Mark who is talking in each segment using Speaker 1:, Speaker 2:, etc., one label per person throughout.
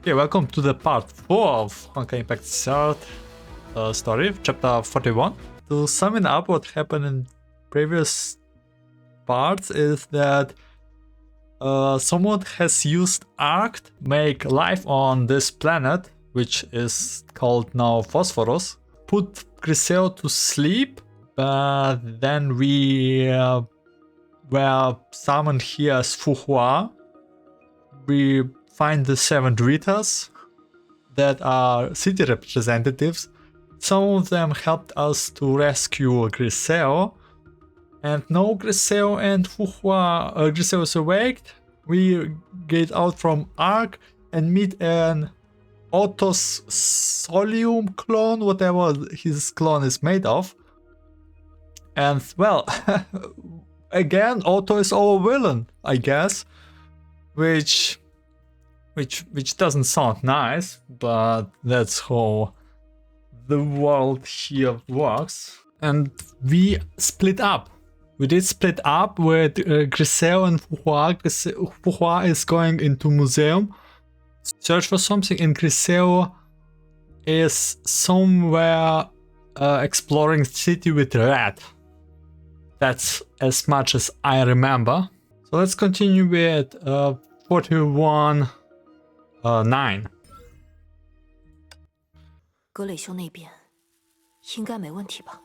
Speaker 1: Okay, welcome to the part 4 of Honkai Impact third story, chapter 41. To sum it up, what happened in previous parts is that someone has used Arc to make life on this planet, which is called now Phosphorus, put Griseo to sleep, but then we were summoned here as Hua. We find the 7 Ritas that are city representatives. Some of them helped us to rescue Griseo. And now Griseo and Griseo is awake. We get out from Arc and meet an Otto's Solium clone, whatever his clone is made of. And well, again, Otto is our villain, I guess. Which doesn't sound nice, but that's how the world here works. And we split up. We did split up with Griseo and Hua. Hua is going into museum, search for something, and Griseo is somewhere exploring city with Rat. That's as much as I remember. So let's continue with 41.9.
Speaker 2: 格雷兄那边应该没问题吧？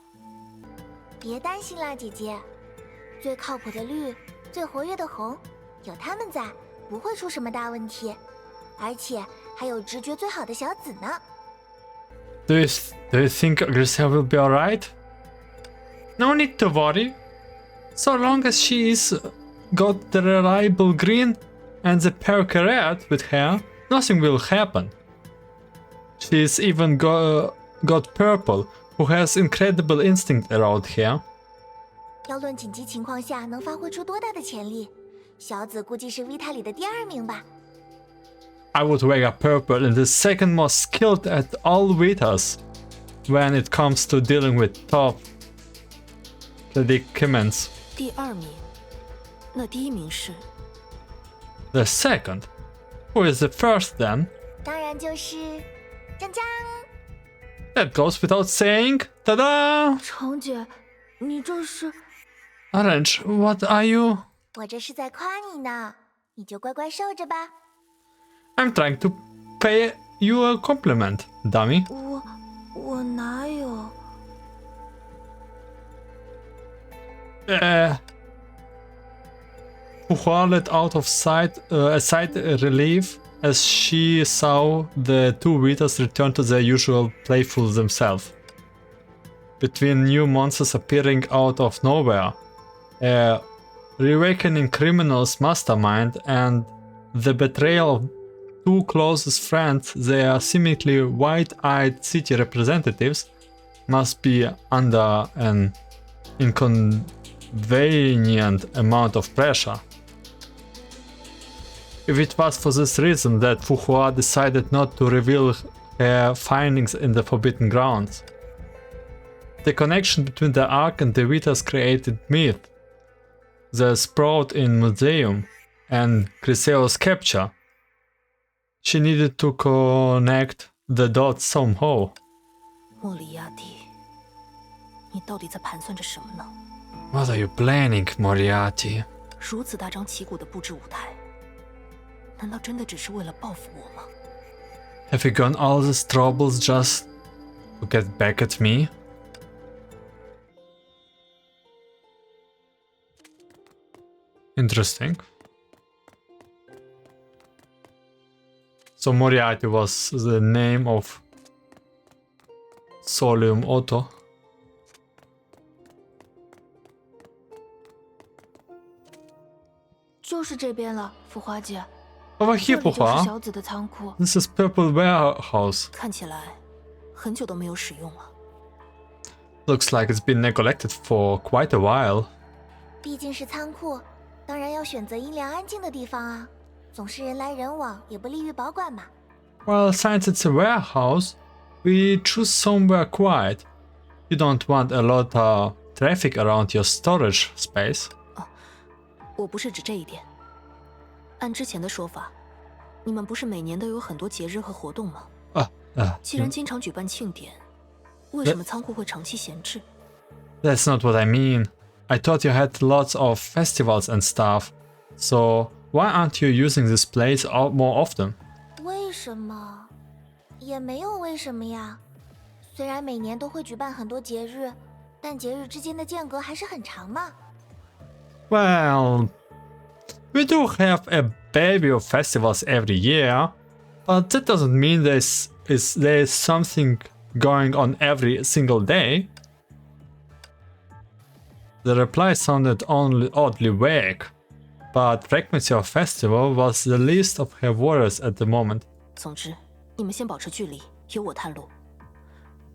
Speaker 3: 别担心啦，姐姐，最靠谱的绿，最活跃的红，有他们在，不会出什么大问题。而且还有直觉最好的小紫呢。
Speaker 1: Do you think Griseo will be alright? No need to worry. So long as she's got the reliable green and the perky red with her, nothing will happen. She's even got purple, who has incredible instinct around here.
Speaker 3: 要论紧急情况下能发挥出多大的潜力，小紫估计是 Vita 里的第2名吧。
Speaker 1: I would rank up purple in the second most skilled at all Vitas when it comes to dealing with tough predicaments.
Speaker 2: 第2名，那第1名是
Speaker 1: The second? Who is the first then?
Speaker 3: 当然就是江江。
Speaker 1: That goes without saying. Ta-da!
Speaker 3: 程姐，你这是？
Speaker 1: Orange, what are you?
Speaker 3: 我这是在夸你呢，你就乖乖受着吧。
Speaker 1: I'm trying to pay you a compliment, dummy.
Speaker 3: 我哪有
Speaker 1: ？Hua let out of sight a sigh of relief as she saw the 2 Vitas return to their usual playful themselves. Between new monsters appearing out of nowhere, a reawakening criminal's mastermind, and the betrayal of 2 closest friends, their seemingly wide-eyed city representatives must be under an inconvenient amount of pressure. If it was for this reason that Hua decided not to reveal her findings in the Forbidden Grounds. The connection between the Ark and the Vitas created myth, the sprout in museum, and Griseo's capture. She needed to connect the dots somehow.
Speaker 2: 莫里亚蒂，你到底在盘算着什么呢？
Speaker 1: What are you planning, Moriatry?
Speaker 2: 如此大张旗鼓的布置舞台，难道真的只是为了报复我吗？
Speaker 1: Have you gone all these troubles just to get back at me? Interesting. So Moriarty was the name of Solium Otto.
Speaker 3: 就是这边了，浮华姐。
Speaker 1: Over here,
Speaker 3: 这里就是
Speaker 1: Hua.
Speaker 3: 小紫的仓库。
Speaker 1: This is Purple Warehouse.
Speaker 2: 看起来很久都没有使用了。
Speaker 1: Looks like it's been neglected for quite a while.
Speaker 3: 毕竟是仓库，当然要选择阴凉安静的地方啊。总是人来人往，也不利于保管嘛。
Speaker 1: Well, since it's a warehouse, we choose somewhere quiet. You don't want a lot of traffic around your storage space.
Speaker 2: 我不是指这一点。按之前的说法，你们不是每年都有很多节日和活动吗？既然经常举办庆典，为什么仓库会长期闲置？
Speaker 1: That's not what I mean. I thought you had lots of festivals and stuff. So why aren't you using this place more often?
Speaker 3: 为什么？也没有为什么呀。虽然每年都会举办很多节日，但节日之间的间隔还是很长嘛。
Speaker 1: Well, we do have a baby of festivals every year, but that doesn't mean there's something going on every single day. The reply sounded only oddly vague, but frequency of festival was the least of her worries at the moment.
Speaker 2: 总之，你们先保持距离，由我探路。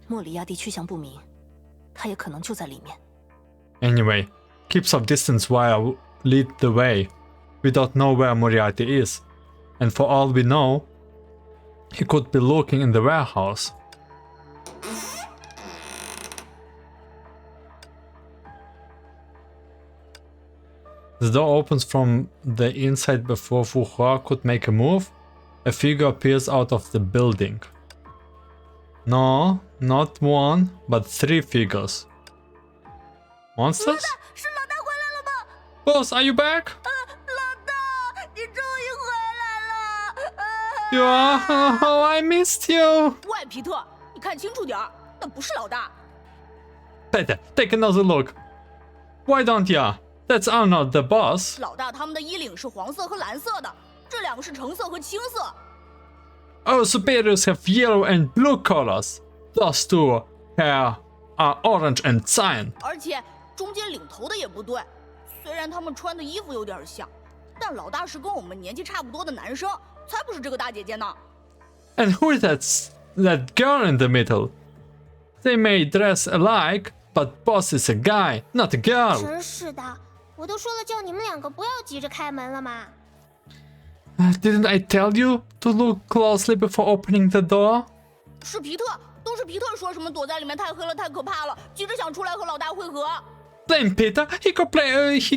Speaker 2: 莫里亚蒂去向不明，他也可能就在里面。
Speaker 1: Anyway, keep some distance while I lead the way. We don't know where Moriarty is, and for all we know, he could be lurking in the warehouse. The door opens from the inside before Fu Hua could make a move. A figure appears out of the building. No, not one, but 3 figures. Monsters?
Speaker 3: 是老大回来了吗？
Speaker 1: Boss, are you back?
Speaker 3: 老大，你终于回来了。
Speaker 1: You are? Oh, I missed you.
Speaker 4: 喂，皮特，你看清楚点儿，那不是老大。
Speaker 1: Peter, take another look. Why don't ya? That's Arnold, the boss.
Speaker 4: 老大他们的衣领是黄色和蓝色的，这2个是橙色和青色。
Speaker 1: Our superiors have yellow and blue colors. Those 2 here are orange and cyan.
Speaker 4: 而且中间领头的也不对，虽然他们穿的衣服有点像，但老大是跟我们年纪差不多的男生，才不是这个大姐姐呢。
Speaker 1: And who is that girl in the middle? They may dress alike, but boss is a guy, not a girl.
Speaker 3: 真是的，我都说了叫你们2个不要急着开门了嘛。
Speaker 1: Didn't I tell you to look closely before opening the door?
Speaker 4: 是皮特，都是皮特说什么躲在里面太黑了，太可怕了，急着想出来和老大会合。
Speaker 1: Blame Peter. He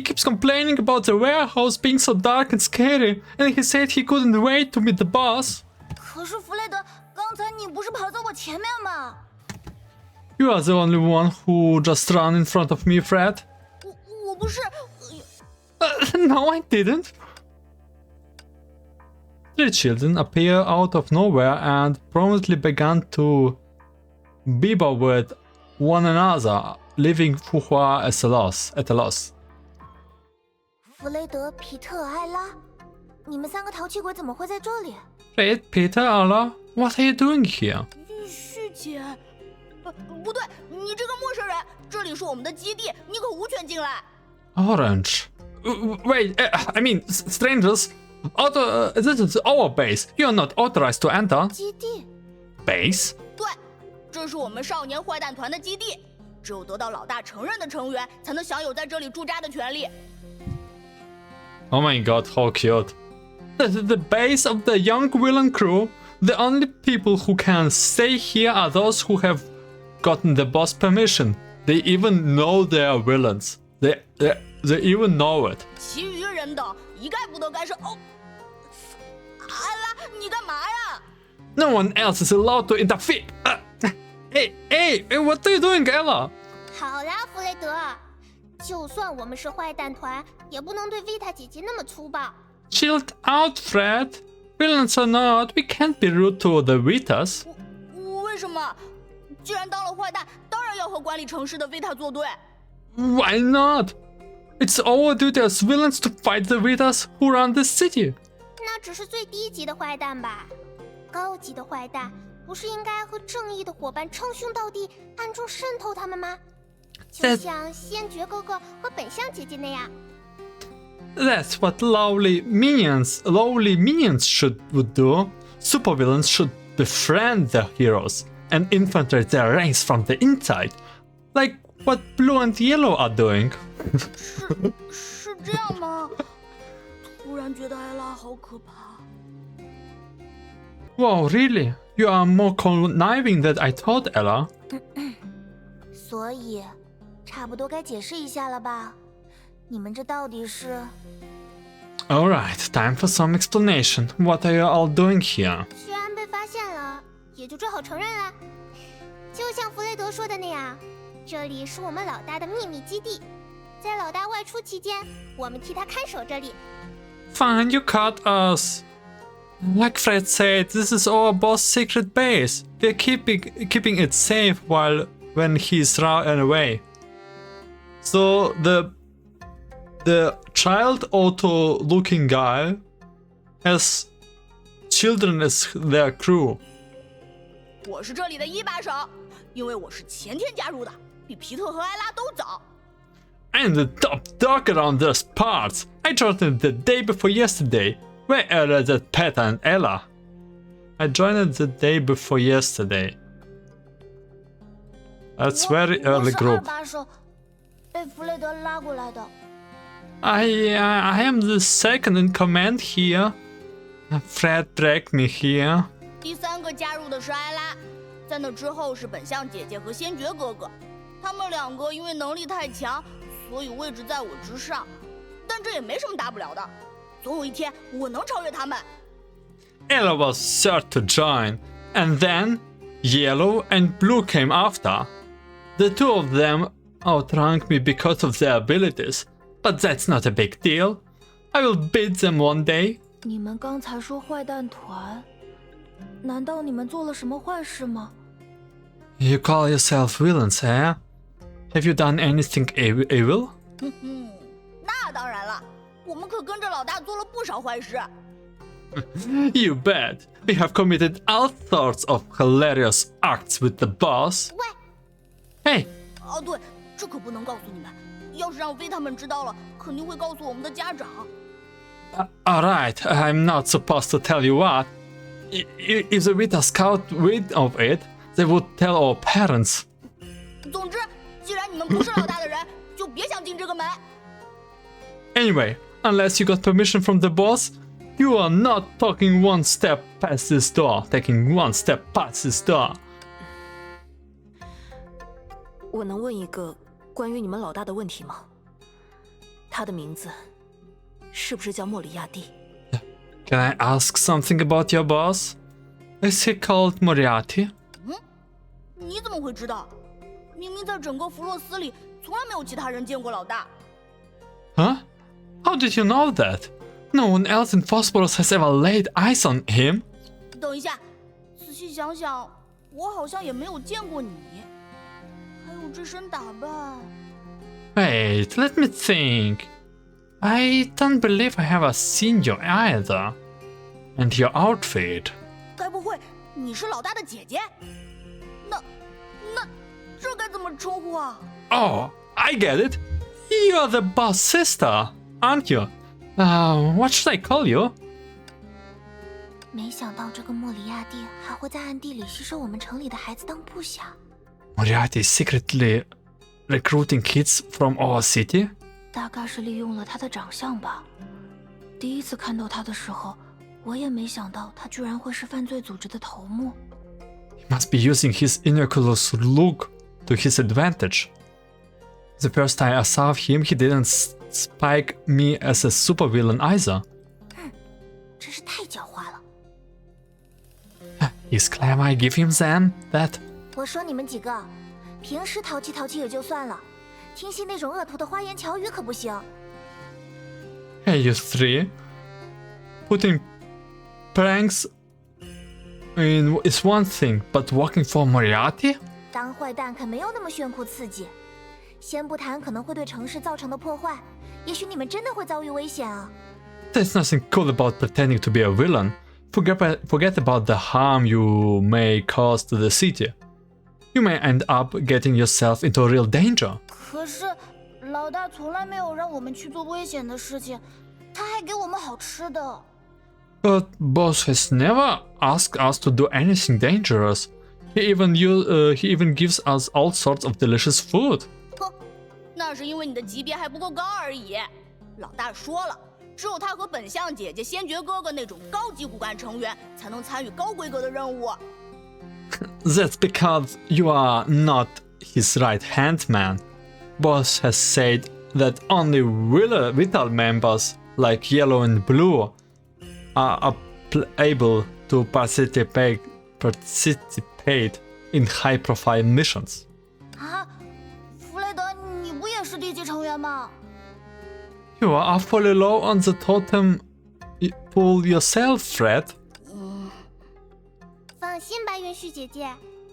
Speaker 1: keeps complaining about the warehouse being so dark and scary, and he said he couldn't wait to meet the boss.
Speaker 3: 可是弗雷德，刚才你不是跑在我前面吗？
Speaker 1: You are the only one who just ran in front of me, Fred.
Speaker 4: 我不是。
Speaker 1: No, I didn't. 3 children appear out of nowhere and promptly began to bibber with one another, leaving Fu Hua at a loss.
Speaker 3: 弗雷德、皮特、艾拉，你们3个淘气鬼怎么会在这里？
Speaker 1: Fred, Peter, Allah, what are you doing here?
Speaker 4: 玉旭姐，不对，你这个陌生人，这里是我们的基地，你可无权进来。
Speaker 1: Orange. Wait, I mean, strangers. This is our base. You are not authorized to enter.
Speaker 3: 基地？
Speaker 1: Base?
Speaker 4: 对，这是我们少年坏蛋团的基地，只有得到老大承认的成员才能享有在这里驻扎的权利。
Speaker 1: Oh my god, how cute. The base of the young villain crew. The only people who can stay here are those who have gotten the boss permission. They even know they are villains. They even know it.
Speaker 4: 其余人等一概不得干涉。哦，艾拉，你干嘛呀？
Speaker 1: No one else is allowed to interfere. Hey, what are you doing, Ella?
Speaker 3: 好啦，弗雷德，就算我们是坏蛋团，也不能对维塔姐姐那么粗暴。
Speaker 1: Chill out, Fred. Villains or not, we can't be rude to the Vitas.
Speaker 4: 为什么？既然当了坏蛋，当然要和管理城市的维塔作对。
Speaker 1: Why not? It's our duty as villains to fight the Vitas who run this city.
Speaker 3: 那只是最低级的坏蛋吧？高级的坏蛋不是应该和正义的伙伴称兄道弟，暗中渗透他们吗？就像仙爵哥哥和本相姐姐那样。
Speaker 1: That's what lowly minions would do. Supervillains should befriend their heroes and infiltrate their ranks from the inside, like what blue and yellow are doing.
Speaker 4: 是这样吗？突然觉得艾拉好可怕。
Speaker 1: Wow, really? You are more conniving than I thought, Ella.
Speaker 3: 所以，差不多该解释一下了吧？你们这到底是
Speaker 1: Alright, time for some explanation. What are you all doing here?
Speaker 3: 既然被发现了，也就只好承认了。就像弗雷德说的那样，这里是我们老大的秘密基地，在老大外出期间，我们替他看守这里。
Speaker 1: Fine, you caught us. Like Fred said, this is our boss' secret base. We're keeping it safe when he's run away. So the child auto-looking guy has children as their crew.
Speaker 4: 我是这里的一把手，因为我是前天加入的，比皮特和艾拉都早。
Speaker 1: I'm the top dog around those parts. I joined the day before yesterday. Way earlier than Pat and Ella. I joined the day before yesterday. That's very early
Speaker 3: 我是
Speaker 1: group.
Speaker 3: 二把手，被弗雷德拉过来的。
Speaker 1: I am the second in command here. Fred dragged me here.
Speaker 4: 第3个加入的是艾拉，在那之后是本相姐姐和先觉哥哥，他们2个因为能力太强，所以位置在我之上。但这也没什么大不了的，总有一天我能超越他们。
Speaker 1: Ella was third to join, and then Yellow and Blue came after. The two of them outranked me because of their abilities, but that's not a big deal. I will beat them one day.
Speaker 2: 你们刚才说坏蛋团，难道你们做了什么坏事吗？
Speaker 1: You call yourself villains, eh? Have you done anything evil?
Speaker 4: 哼哼，那当然了，我们可跟着老大做了不少坏事。
Speaker 1: You bet. We have committed all sorts of hilarious acts with the boss.
Speaker 3: 喂，
Speaker 1: Hey,
Speaker 4: 哦，对，这可不能告诉你们，要是让薇他们知道了，肯定会告诉我们的家长。
Speaker 1: alright, I'm not supposed to tell you what. If the Vita Scout read of it, they would tell our parents.
Speaker 4: 总之，既然你们不是老大的人，就别想进这个门。
Speaker 1: Anyway, unless you got permission from the boss, you are not taking one step past this door.
Speaker 2: 我能问一个关于你们老大的问题吗？他的名字是不是叫莫里亚蒂？
Speaker 1: Can I ask something about your boss? Is he called Moriatry?
Speaker 4: 你怎么会知道？明明在整个弗洛斯里，从来没有其他人见过老大。
Speaker 1: Huh? How did you know that? No one else in Phosphorus has ever laid eyes on him.
Speaker 4: 等一下，仔细想想，我好像也没有见过你，还有这身打扮。
Speaker 1: Wait, let me think. I don't believe I have seen you either. And your outfit.
Speaker 4: 该不会你是老大的姐姐？那这该怎么称呼啊？
Speaker 1: Oh, I get it. You're the boss sister, aren't you? What should I call you?
Speaker 3: 没想到这个莫里亚蒂还会在暗地里吸收我们城里的孩子当部下。
Speaker 1: Moriarty is secretly recruiting kids from our city?
Speaker 2: 大概是利用了他的长相吧。第一次看到他的时候，我也没想到他居然会是犯罪组织的头目。
Speaker 1: He must be using his innocuous look to his advantage. The first time I saw him, he didn't spike me as a supervillain either.
Speaker 3: 真是太狡猾了。
Speaker 1: He's clever, I give him that.
Speaker 3: 我说你们几个，平时淘气淘气也就算了，听信那种恶徒的花言巧语可不行。
Speaker 1: Hey, you three. Putting pranks in is one thing, but working for Moriarty?
Speaker 3: 当坏蛋可没有那么炫酷刺激。先不谈可能会对城市造成的破坏，也许你们真的会遭遇危险啊。
Speaker 1: There's nothing cool about pretending to be a villain. Forget about the harm you may cause to the city. You may end up getting yourself into real danger.
Speaker 3: 可是老大从来没有让我们去做危险的事情，他还给我们好吃的。
Speaker 1: But boss has never asked us to do anything dangerous. He even gives us all sorts of delicious food.
Speaker 4: 哼，那是因为你的级别还不够高而已。老大说了，只有他和本相姐姐、先觉哥哥那种高级骨干成员才能参与高规格的任务。
Speaker 1: That's because you are not his right-hand man. Boss has said that only vital members like yellow and blue, are able to participate in high-profile missions.
Speaker 3: 啊，弗雷德，你不也是地级成员吗？
Speaker 1: You are fully low on the totem pool yourself, Fred.
Speaker 3: 放心吧，云絮姐姐，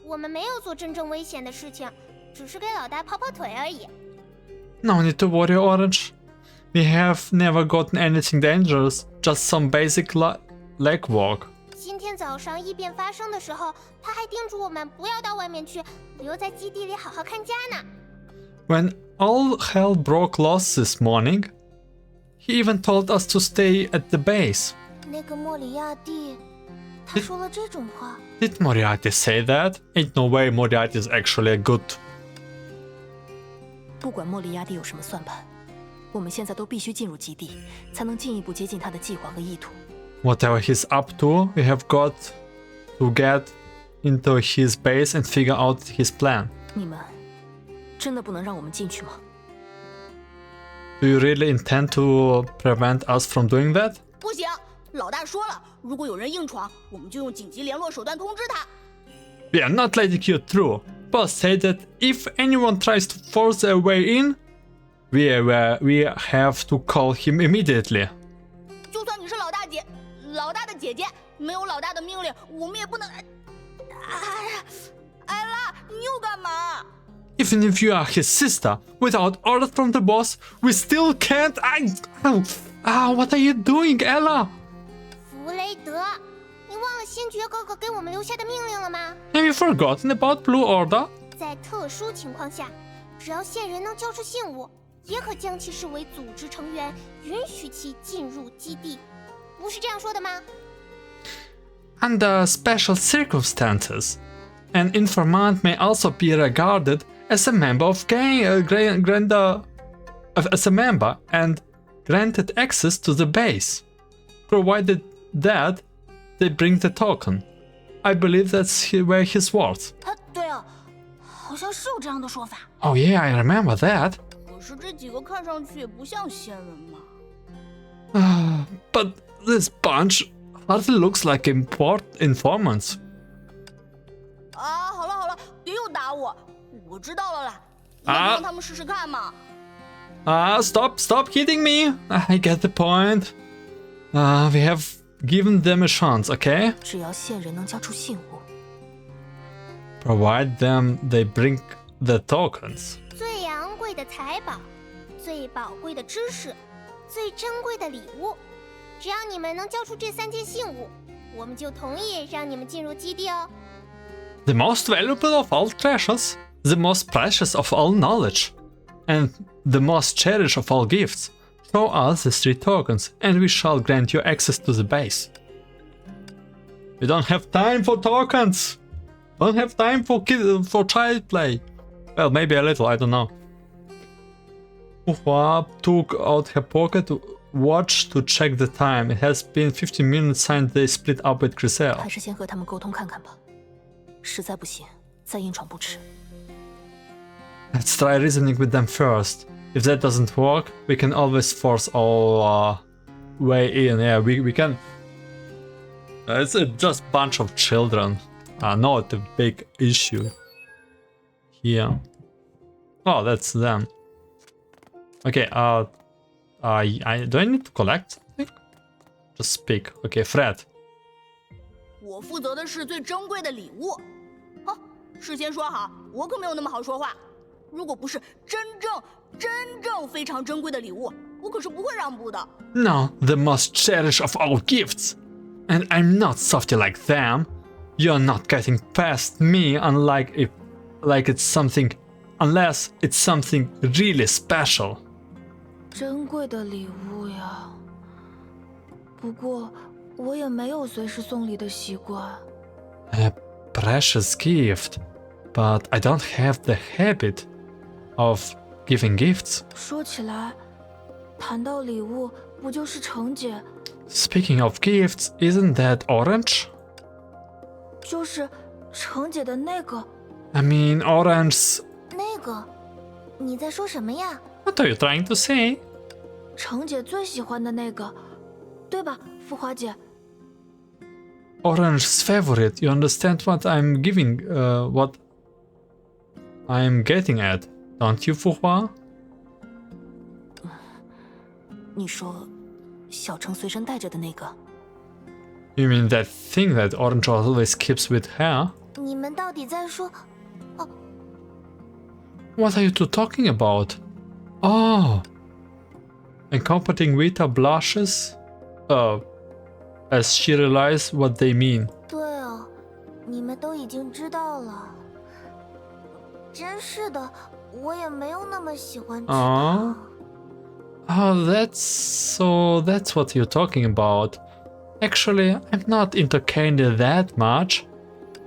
Speaker 3: 我们没有做真正危险的事情，只是给老大跑跑腿而已。
Speaker 1: No need to worry, Orange. We have never gotten anything dangerous, just some basic legwork.
Speaker 3: 今天早上异变发生的时候，他还叮嘱我们不要到外面去，留在基地里好好看家呢。
Speaker 1: When all hell broke loose this morning, he even told us to stay at the base.
Speaker 3: 那个莫里亚蒂，他说了这种话。
Speaker 1: Did Moriarty say that? Ain't no way Moriarty is actually a good.
Speaker 5: 不管莫里亚蒂有什么算盘，我们现在都必须进入基地，才能进一步接近他的计划和意图。
Speaker 1: Whatever he's up to, we have got to get into his base and figure out his plan.
Speaker 5: 你们真的不能让我们进去吗？
Speaker 1: Do you really intend to prevent us from doing that?
Speaker 4: 不行，老大说了，如果有人硬闯，我们就用紧急联络手段通知他。
Speaker 1: We are not letting you through. Boss said that if anyone tries to force their way in, we have to call him immediately.
Speaker 4: 就算你是老大的姐姐，没有老大的命令，我们也不能。艾拉，你又干嘛？
Speaker 1: Even if you are his sister, without orders from the boss, we still can't. What are you doing, Ella?
Speaker 3: 弗雷德，你忘了先觉哥哥给我们留下的命令了吗？
Speaker 1: Have you forgotten about Blue Order?
Speaker 3: 在特殊情况下，只要线人能交出信物，也可将其视为组织成员，允许其进入基地。不是这样说的吗？
Speaker 1: Under special circumstances, an informant may also be regarded as a member of as a member and granted access to the base, provided that they bring the token. I believe that's where his words.
Speaker 2: 对哦，好像是有这样的说法。
Speaker 1: Oh yeah, I remember that.
Speaker 4: 可是这几个看上去也不像仙人嘛。
Speaker 1: But this bunch hardly looks like informants.
Speaker 4: 啊，好了，别又打我，我知道了啦。要不让他们试试看嘛。
Speaker 1: Stop hitting me. I get the point. We have given them a chance, okay?
Speaker 5: 只要线人能交出信物，
Speaker 1: Provide them they bring the tokens.
Speaker 3: 最昂贵的财宝，最宝贵的知识，最珍贵的礼物，只要你们能交出这3件信物，我们就同意让你们进入基地哦。
Speaker 1: The most valuable of all treasures, the most precious of all knowledge, and the most cherished of all gifts. Show us the 3 tokens, and we shall grant you access to the base. We don't have time for tokens. Don't have time for child play. Well, maybe a little, I don't know. Hua took out her pocket watch to check the time. It has been 15 minutes since they split up with Griselle.
Speaker 5: 还是先和他们沟通看看吧。实在不行，再硬闯不迟。
Speaker 1: Let's try reasoning with them first. If that doesn't work, we can always force our way in. Yeah, we can. It's just a bunch of children. Not a big issue here. Oh, that's them. Okay. Do I need to collect something? Just speak. Okay, Fred.
Speaker 4: 我负责的是最珍贵的礼物。好，事先说好，我可没有那么好说话。如果不是真正非常珍贵的礼物，我可是不会让步的。
Speaker 1: No, the most cherished of all gifts. And I'm not softy like them. You're not getting past me unless it's something really special.
Speaker 2: 珍贵的礼物呀，不过我也没有随时送礼的习惯。
Speaker 1: A precious gift, but I don't have the habit of giving gifts.
Speaker 2: 说起来，谈到礼物，不就是程姐？
Speaker 1: Speaking of gifts, isn't that Orange?
Speaker 2: 就是程姐的那个。
Speaker 1: I mean, Orange's...
Speaker 3: 那个，你在说什么呀？
Speaker 1: What are you trying to say?
Speaker 2: 程姐最喜欢的那个，对吧，浮华姐？
Speaker 1: Orange's favorite. You understand what I'm giving, what I'm getting at, don't you, Fuhua?
Speaker 5: 你说，小程随身带着的那个？
Speaker 1: You mean that thing that Orange always keeps with her?
Speaker 3: 你们到底在说？
Speaker 1: What are you two talking about? Oh! Accompanying Vita blushes, as she realizes what they mean.
Speaker 3: 对哦，你们都已经知道了。真是的，我也没有那么喜欢吃它。
Speaker 1: Oh, that's what you're talking about. Actually, I'm not into candy that much.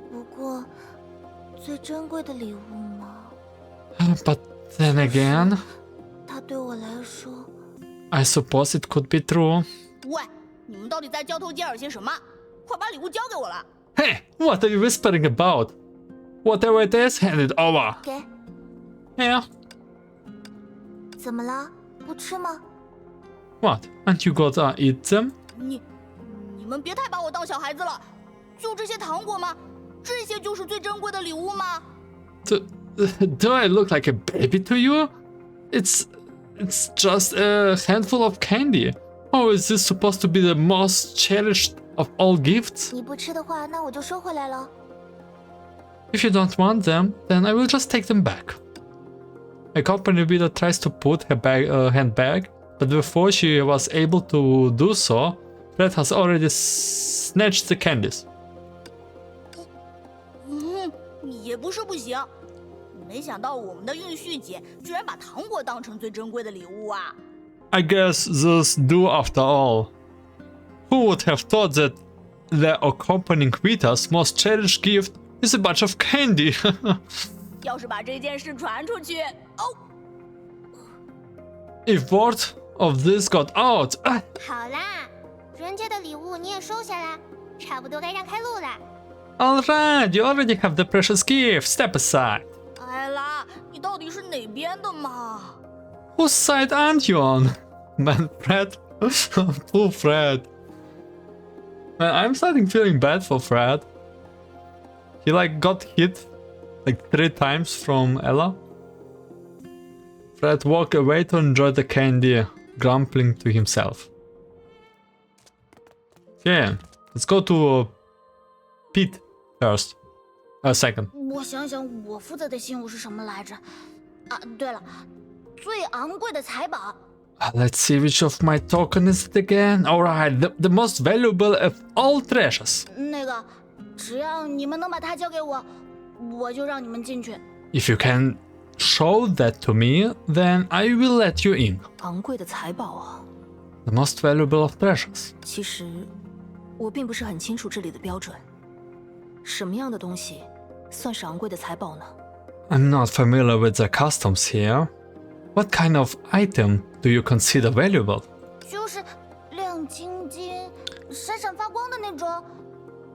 Speaker 3: 不过，最珍贵的礼物嘛，
Speaker 1: But then again,
Speaker 3: 它对我来说，
Speaker 1: I suppose it could be true.
Speaker 4: 喂，你们到底在交头接耳些什么？快把礼物交给我了！
Speaker 1: Hey, what are you whispering about? Whatever it is, hand it over.
Speaker 3: 给，
Speaker 1: Yeah.
Speaker 3: 怎么了？不吃吗？
Speaker 1: What? Aren't you gonna eat them?
Speaker 4: 你们别太把我当小孩子了，就这些糖果吗？这些就是最珍贵的礼物吗？
Speaker 1: Do I look like a baby to you? It's just a handful of candy. How is this supposed to be the most cherished of all gifts?
Speaker 3: 你不吃的话，那我就收回来了。
Speaker 1: If you don't want them, then I will just take them back. A company leader tries to put her hand back, but before she was able to do so, Fred has already snatched the candies.
Speaker 4: 也不是不行，没想到我们的运续姐居然把糖果当成最珍贵的礼物啊！
Speaker 1: I guess those do after all. Who would have thought that the accompanying Vita's most cherished gift is a bunch of candy?
Speaker 4: 要是把这件事传出去，哦，
Speaker 1: If word of this got out,
Speaker 3: 好啦，人家的礼物你也收下啦，差不多该让开路啦。
Speaker 1: alright, you already have the precious gift. Step aside.
Speaker 4: 艾拉，你到底是哪边的嘛？
Speaker 1: Whose side aren't you on? Man, Fred. Poor Fred. Man, I'm starting feeling bad for Fred. He got hit 3 times from Ella. Fred walked away to enjoy the candy, grumbling to himself. Okay, let's go to Pete first. Second.
Speaker 2: 我想想，我负责的信物是什么来着？啊，对了，最昂贵的财宝。
Speaker 1: Let's see which of my token is it again. Alright, the most valuable of all treasures.
Speaker 2: 那个，只要你们能把它交给我，我就让你们进去。
Speaker 1: If you can show that to me, then I will let you in.
Speaker 5: 昂贵的财宝啊！
Speaker 1: The most valuable of treasures.
Speaker 5: 其实，我并不是很清楚这里的标准。什么样的东西算是昂贵的财宝呢？
Speaker 1: I'm not familiar with the customs here. What kind of item do you consider valuable?
Speaker 2: 就是亮晶晶、闪闪发光的那种。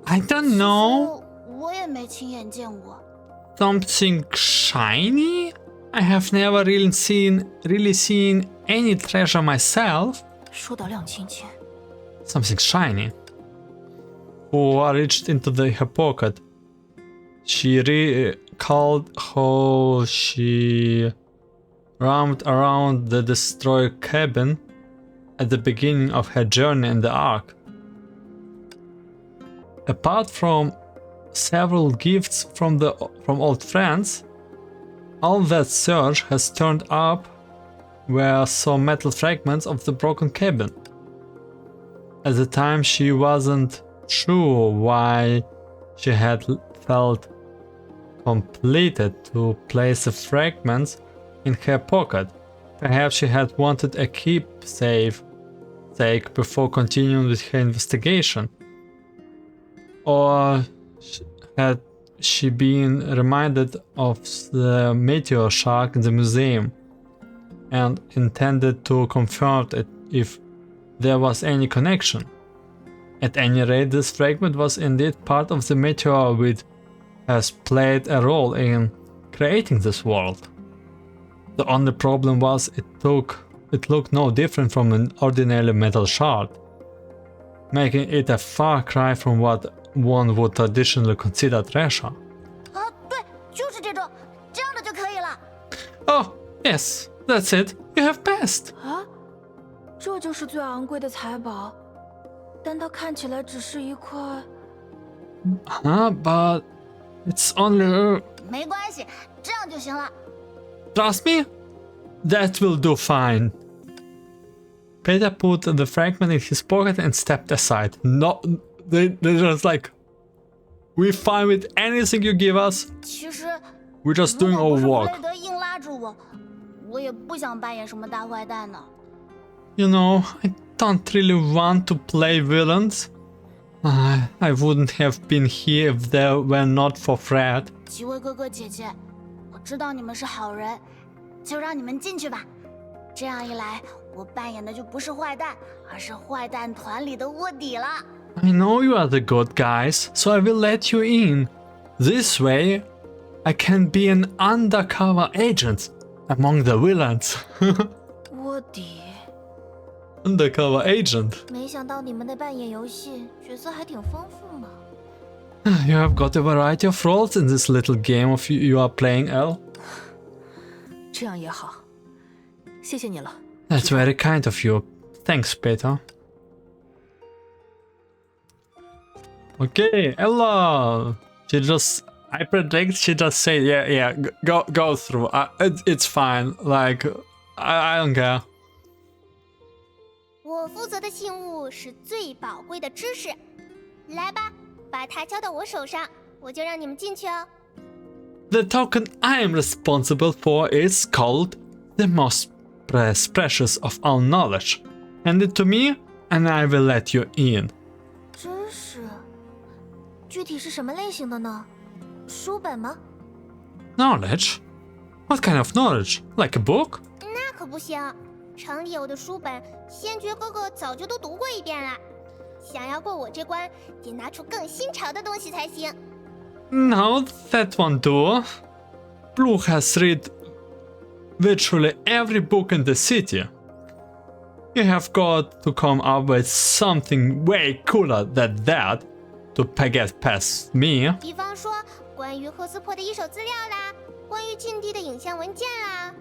Speaker 1: I don't know.
Speaker 2: 我也没亲眼见过。
Speaker 1: Something shiny? I have never really seen any treasure myself.
Speaker 5: 说到亮晶晶，
Speaker 1: Something shiny. Hua reached into her pocket. She recalled how she roamed around the destroyed cabin at the beginning of her journey in the Ark. Apart from several gifts from old friends, all that search has turned up were some metal fragments of the broken cabin. At the time, she wasn't sure why she had felt completed to place the fragments in her pocket. Perhaps she had wanted a keepsake before continuing with her investigation. Or had she been reminded of the meteor shark in the museum and intended to confirm it if there was any connection? At any rate, this fragment was indeed part of the meteor which has played a role in creating this world. The only problem was it took it looked no different from an ordinary metal shard, making it a far cry from what one would traditionally consider treasure.
Speaker 3: 啊，对，就是这种，这样的就可以了。
Speaker 1: Oh, yes, that's it. You have passed.
Speaker 2: 啊，这就是最昂贵的财宝，但它看起来只是一块。
Speaker 1: But it's only...
Speaker 3: 没关系，这样就行了。
Speaker 1: Trust me? That will do fine. Peter put the fragment in his pocket and stepped aside. No, they're just like, we're fine with anything you give us.
Speaker 3: 其实
Speaker 1: We're just doing
Speaker 3: 如果
Speaker 1: our
Speaker 3: 不是弗
Speaker 1: work.
Speaker 3: 雷德硬拉住我，我也不想扮演什么大坏蛋呢。
Speaker 1: You know, I don't really want to play villains. I wouldn't have been here if there were not for Fred.
Speaker 3: 几位哥哥姐姐，我知道你们是好人，就让你们进去吧。这样一来，我扮演的就不是坏蛋，而是坏蛋团里的卧底了。
Speaker 1: I know you are the good guys, so I will let you in. This way, I can be an undercover agent among the villains.
Speaker 2: 卧底。
Speaker 1: Undercover agent.
Speaker 3: 没想到你们的扮演游戏角色还挺丰富嘛。
Speaker 1: You have got a variety of roles in this little game of you are playing, Elle.
Speaker 5: 这样也好，谢谢你了。
Speaker 1: That's very kind of you. Thanks, Peter. Okay, Ella. I predict she just said, yeah, go through. It's fine. Like, I don't care.
Speaker 3: 我负责的信物是最宝贵的知识，来吧，把它交到我手上，我就让你们进去哦。
Speaker 1: The token I am responsible for is called the most precious of all knowledge. Hand it to me, and I will let you in.
Speaker 3: 知识，具体是什么类型的呢？书本吗？
Speaker 1: Knowledge? What kind of knowledge? Like a book?
Speaker 3: 那可不行，城里有的书本，先觉哥哥早就都读过一遍了。想要过我这关，得拿出更新潮的东西才行。
Speaker 1: No, that won't do. Blue has read virtually every book in the city. You have got to come up with something way cooler than that to get past me.
Speaker 3: 比方说，关于赫斯珀的一手资料啦，关于禁地的影像文件啦。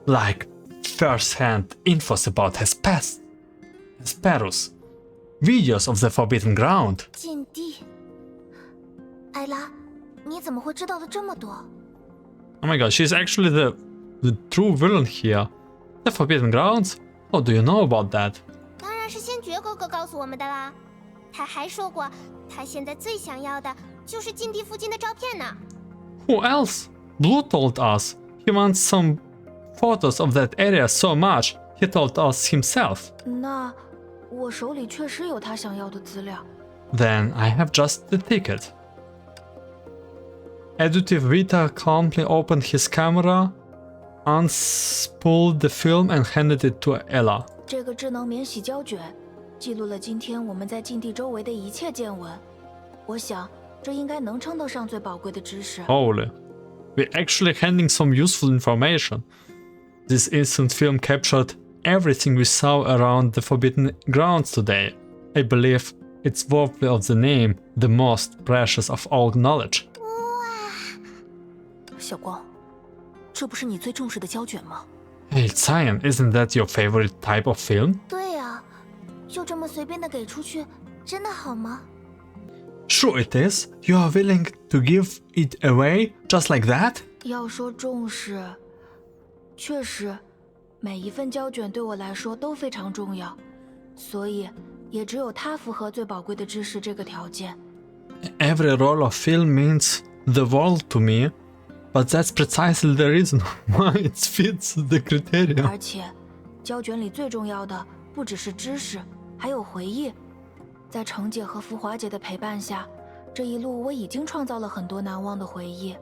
Speaker 1: Like first-hand infos about Hesperus, videos of the Forbidden Ground.
Speaker 3: 禁地，艾拉，你怎么会知道的这么多？
Speaker 1: Oh my god, she's actually the true villain here. The Forbidden Grounds? What do you know about that?
Speaker 3: 当然是先觉哥哥告诉我们的啦。他还说过，他现在最想要的就是禁地附近的照片呢。
Speaker 1: Who else? Blue told us. He wants some photos of that area so much, he told us himself.
Speaker 2: 那我手里确实有他想要的资料。
Speaker 1: Then I have just the ticket. Editive Vita calmly opened his camera, unspooled the film and handed it to Ella.
Speaker 2: 这个智能免洗胶卷记录了今天我们在禁地周围的一切见闻。我想，这应该能称得上最宝贵的知识。
Speaker 1: Holy. We're actually handing some useful information. This instant film captured everything we saw around the Forbidden Grounds today. I believe it's worthy of the name, the most precious of all knowledge.
Speaker 5: 小光，这不是你最重视的胶卷吗？
Speaker 1: Hey, Cyan, isn't that your favorite type of film?
Speaker 3: 对呀，就这么随便的给出去，真的好吗？
Speaker 1: Sure it is. You are willing to give it away just like that?
Speaker 2: 要说重视，确实，每一份胶卷对我来说都非常重要，所以也只有它符合最宝贵的知识这个条件。
Speaker 1: Every roll of film means the world to me, but that's precisely the reason why it fits the criteria.
Speaker 2: 而且，胶卷里最重要的不只是知识，还有回忆。在程姐和浮华姐的陪伴下，这一路我已经创造了很多难忘的回忆。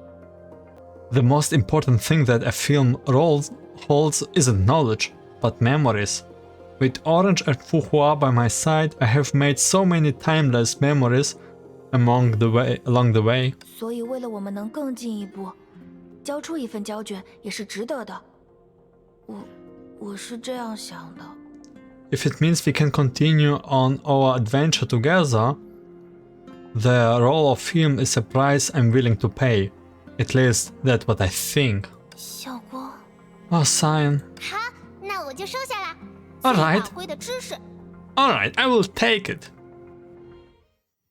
Speaker 1: The most important thing that a film holds isn't knowledge, but memories. With Orange and Fuhua by my side, I have made so many timeless memories along the way.
Speaker 2: 所以，为了我们能更进一步，交出一份胶卷也是值得的。我是这样想的。
Speaker 1: If it means we can continue on our adventure together, the role of him is a price I'm willing to pay. At least that's what I think.
Speaker 3: 小光，
Speaker 1: Oh, Cyan.
Speaker 3: 好，那我就收下了。
Speaker 1: Alright.
Speaker 3: 最宝贵的知识。
Speaker 1: Alright, I will take it.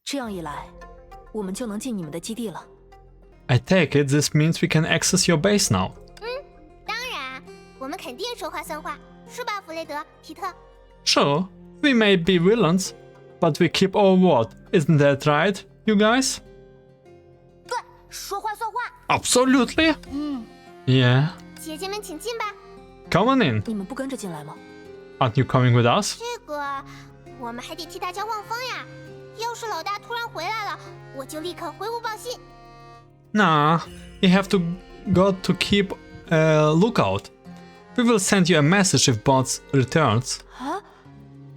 Speaker 5: 这样一来，我们就能进你们的基地了。
Speaker 1: I take it this means we can access your base now.
Speaker 3: 当然，我们肯定说话算话，是吧，弗雷德、皮特？
Speaker 1: Sure, we may be villains, but we keep our word. Isn't that right, you guys?
Speaker 3: 对，说话算话。
Speaker 1: Absolutely. Yeah.
Speaker 3: 姐姐们，请进吧。
Speaker 1: Come on in.
Speaker 5: 你们不跟着进来吗？
Speaker 1: Aren't you coming with us?
Speaker 3: 这个，我们还得替大家望风呀。要是老大突然回来了，我就立刻回屋报信。
Speaker 1: Nah, you have got to keep a lookout. We will send you a message if Bots returns.
Speaker 2: 啊？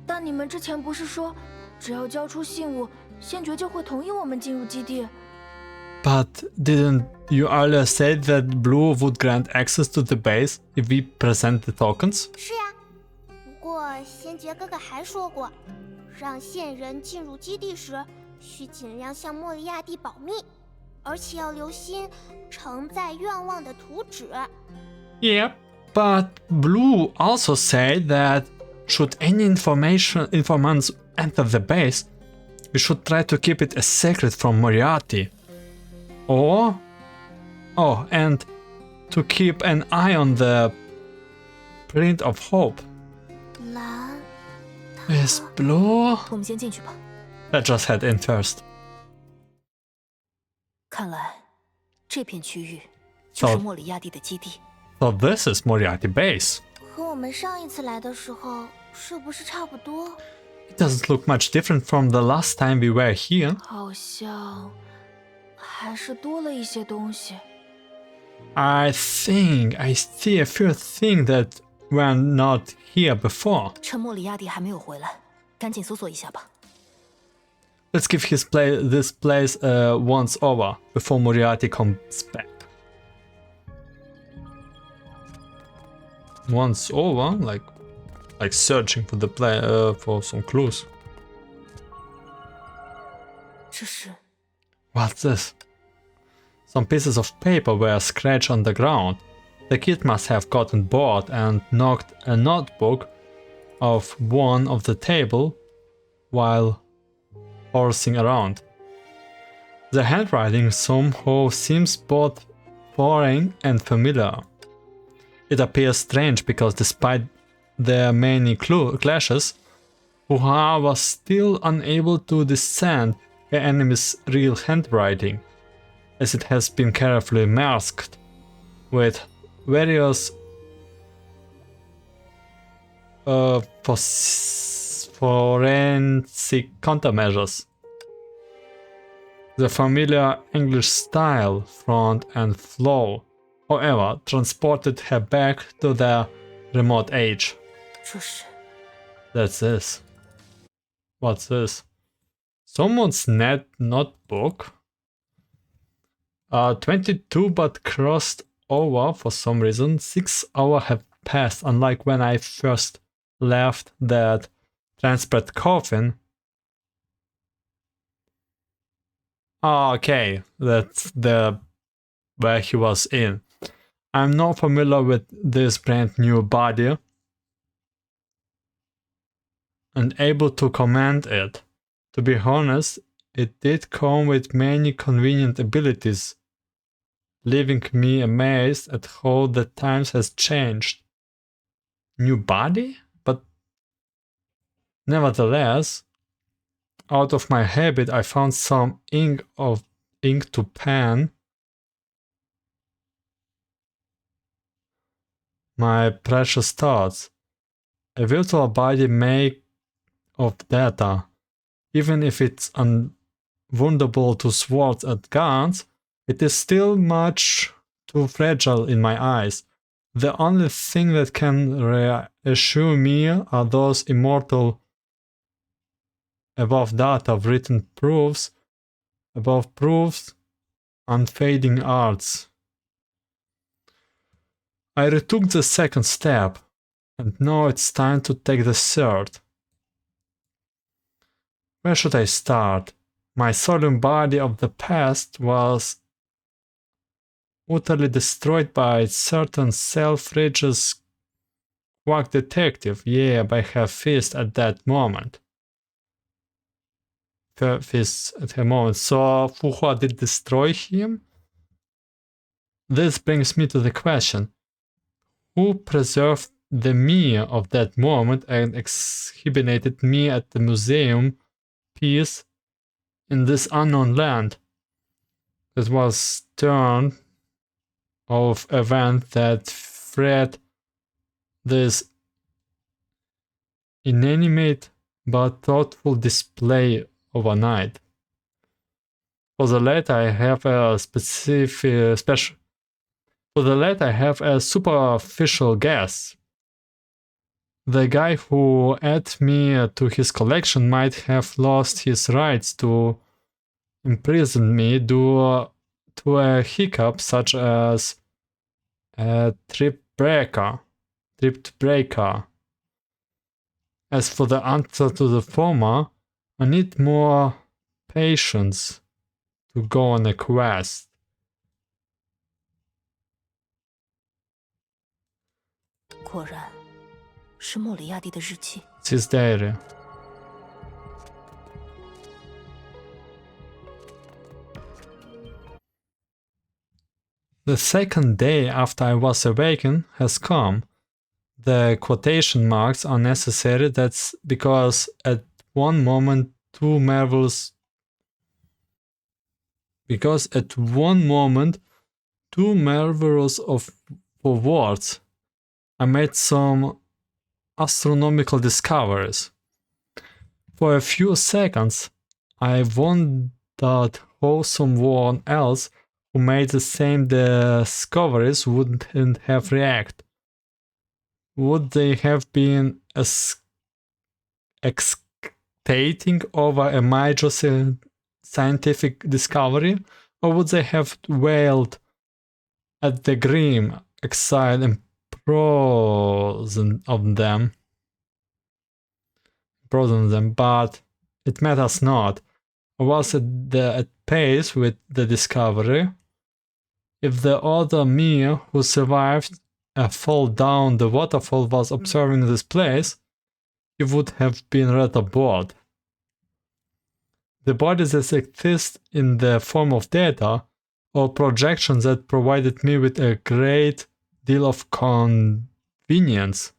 Speaker 2: 但你们之前不是说，只要交出信物，先觉就会同意我们进入基地？
Speaker 1: But didn't you earlier say that Blue would grant access to the base if we present the tokens?
Speaker 3: 是呀，不过先觉哥哥还说过，让线人进入基地时，需尽量向莫里亚蒂保密，而且要留心承载愿望的图纸。
Speaker 1: Yep, but Blue also said that should any informants enter the base, we should try to keep it a secret from Moriarty. And to keep an eye on the print of hope.
Speaker 3: 蓝，
Speaker 1: Is Blue?
Speaker 5: 我们先进去吧。
Speaker 1: Let's just head in first.
Speaker 5: 看来这片区域就是
Speaker 1: 哦
Speaker 5: 莫里亚蒂的基地。
Speaker 1: So this is Moriarty base.
Speaker 3: 和我们上一次来的时候是不是差不多？
Speaker 1: It doesn't look much different from the last time we were here.
Speaker 2: 好像还是多了一些东西。
Speaker 1: I think I see a few things that were not here before.
Speaker 5: 趁莫里亚蒂还没有回来，赶紧搜索一下吧。
Speaker 1: Let's give this place a once over before Moriarty comes back. Once over, like searching for for some clues.
Speaker 5: 这是
Speaker 1: What's this? Some pieces of paper were scratched on the ground. The kid must have gotten bored and knocked a notebook off one of the table while horsing around. The handwriting somehow seems both foreign and familiar. It appears strange because despite their many clashes, Hua was still unable to discern her enemy's real handwriting, as it has been carefully masked with various forensic countermeasures. The familiar English style, front and flow, however, transported her back to their remote age.
Speaker 5: 这是
Speaker 1: That's this. What's this? Someone's notebook. 22 but crossed over for some reason. 6 hours have passed, unlike when I first left that transparent coffin. Okay, that's the where he was in. I'm not familiar with this brand new body and able to command it. To be honest, it did come with many convenient abilities, leaving me amazed at how the times has changed. New body? But nevertheless, out of my habit, I found some ink to pen my precious thoughts. A virtual body made of data, even if it's vulnerable to swords and guns, it is still much too fragile in my eyes. The only thing that can reassure me are those immortal above data of written proofs, above proofs, unfading arts. I retook the second step. And now it's time to take the third. Where should I start? My solemn body of the past was utterly destroyed by certain self-righteous quack detective. Yeah, by her fist at that moment. Her fist at her moment. So Hua did destroy him? This brings me to the question. Who preserved the me of that moment and exhibited me at the museum piece in this unknown land? It was turn of event that fed this inanimate but thoughtful display overnight. For the latter, I have a superficial guess. The guy who added me to his collection might have lost his rights to imprison me due to a hiccup such as a tripped breaker. As for the answer to the former, I need more patience to go on a quest. His diary. The second day after I was awakened has come. The quotation marks are necessary. That's because at one moment two marvels of for words. I made some astronomical discoveries. For a few seconds, I wondered how someone else who made the same discoveries wouldn't have reacted. Would they have been ecstatic over a major scientific discovery, or would they have wailed at the grim exile and frozen them? But it matters not. I was at pace with the discovery. If the other me who survived a fall down the waterfall was observing this place, he would have been rather bored. The bodies that exist in the form of data or projections that provided me with a great deal of convenience,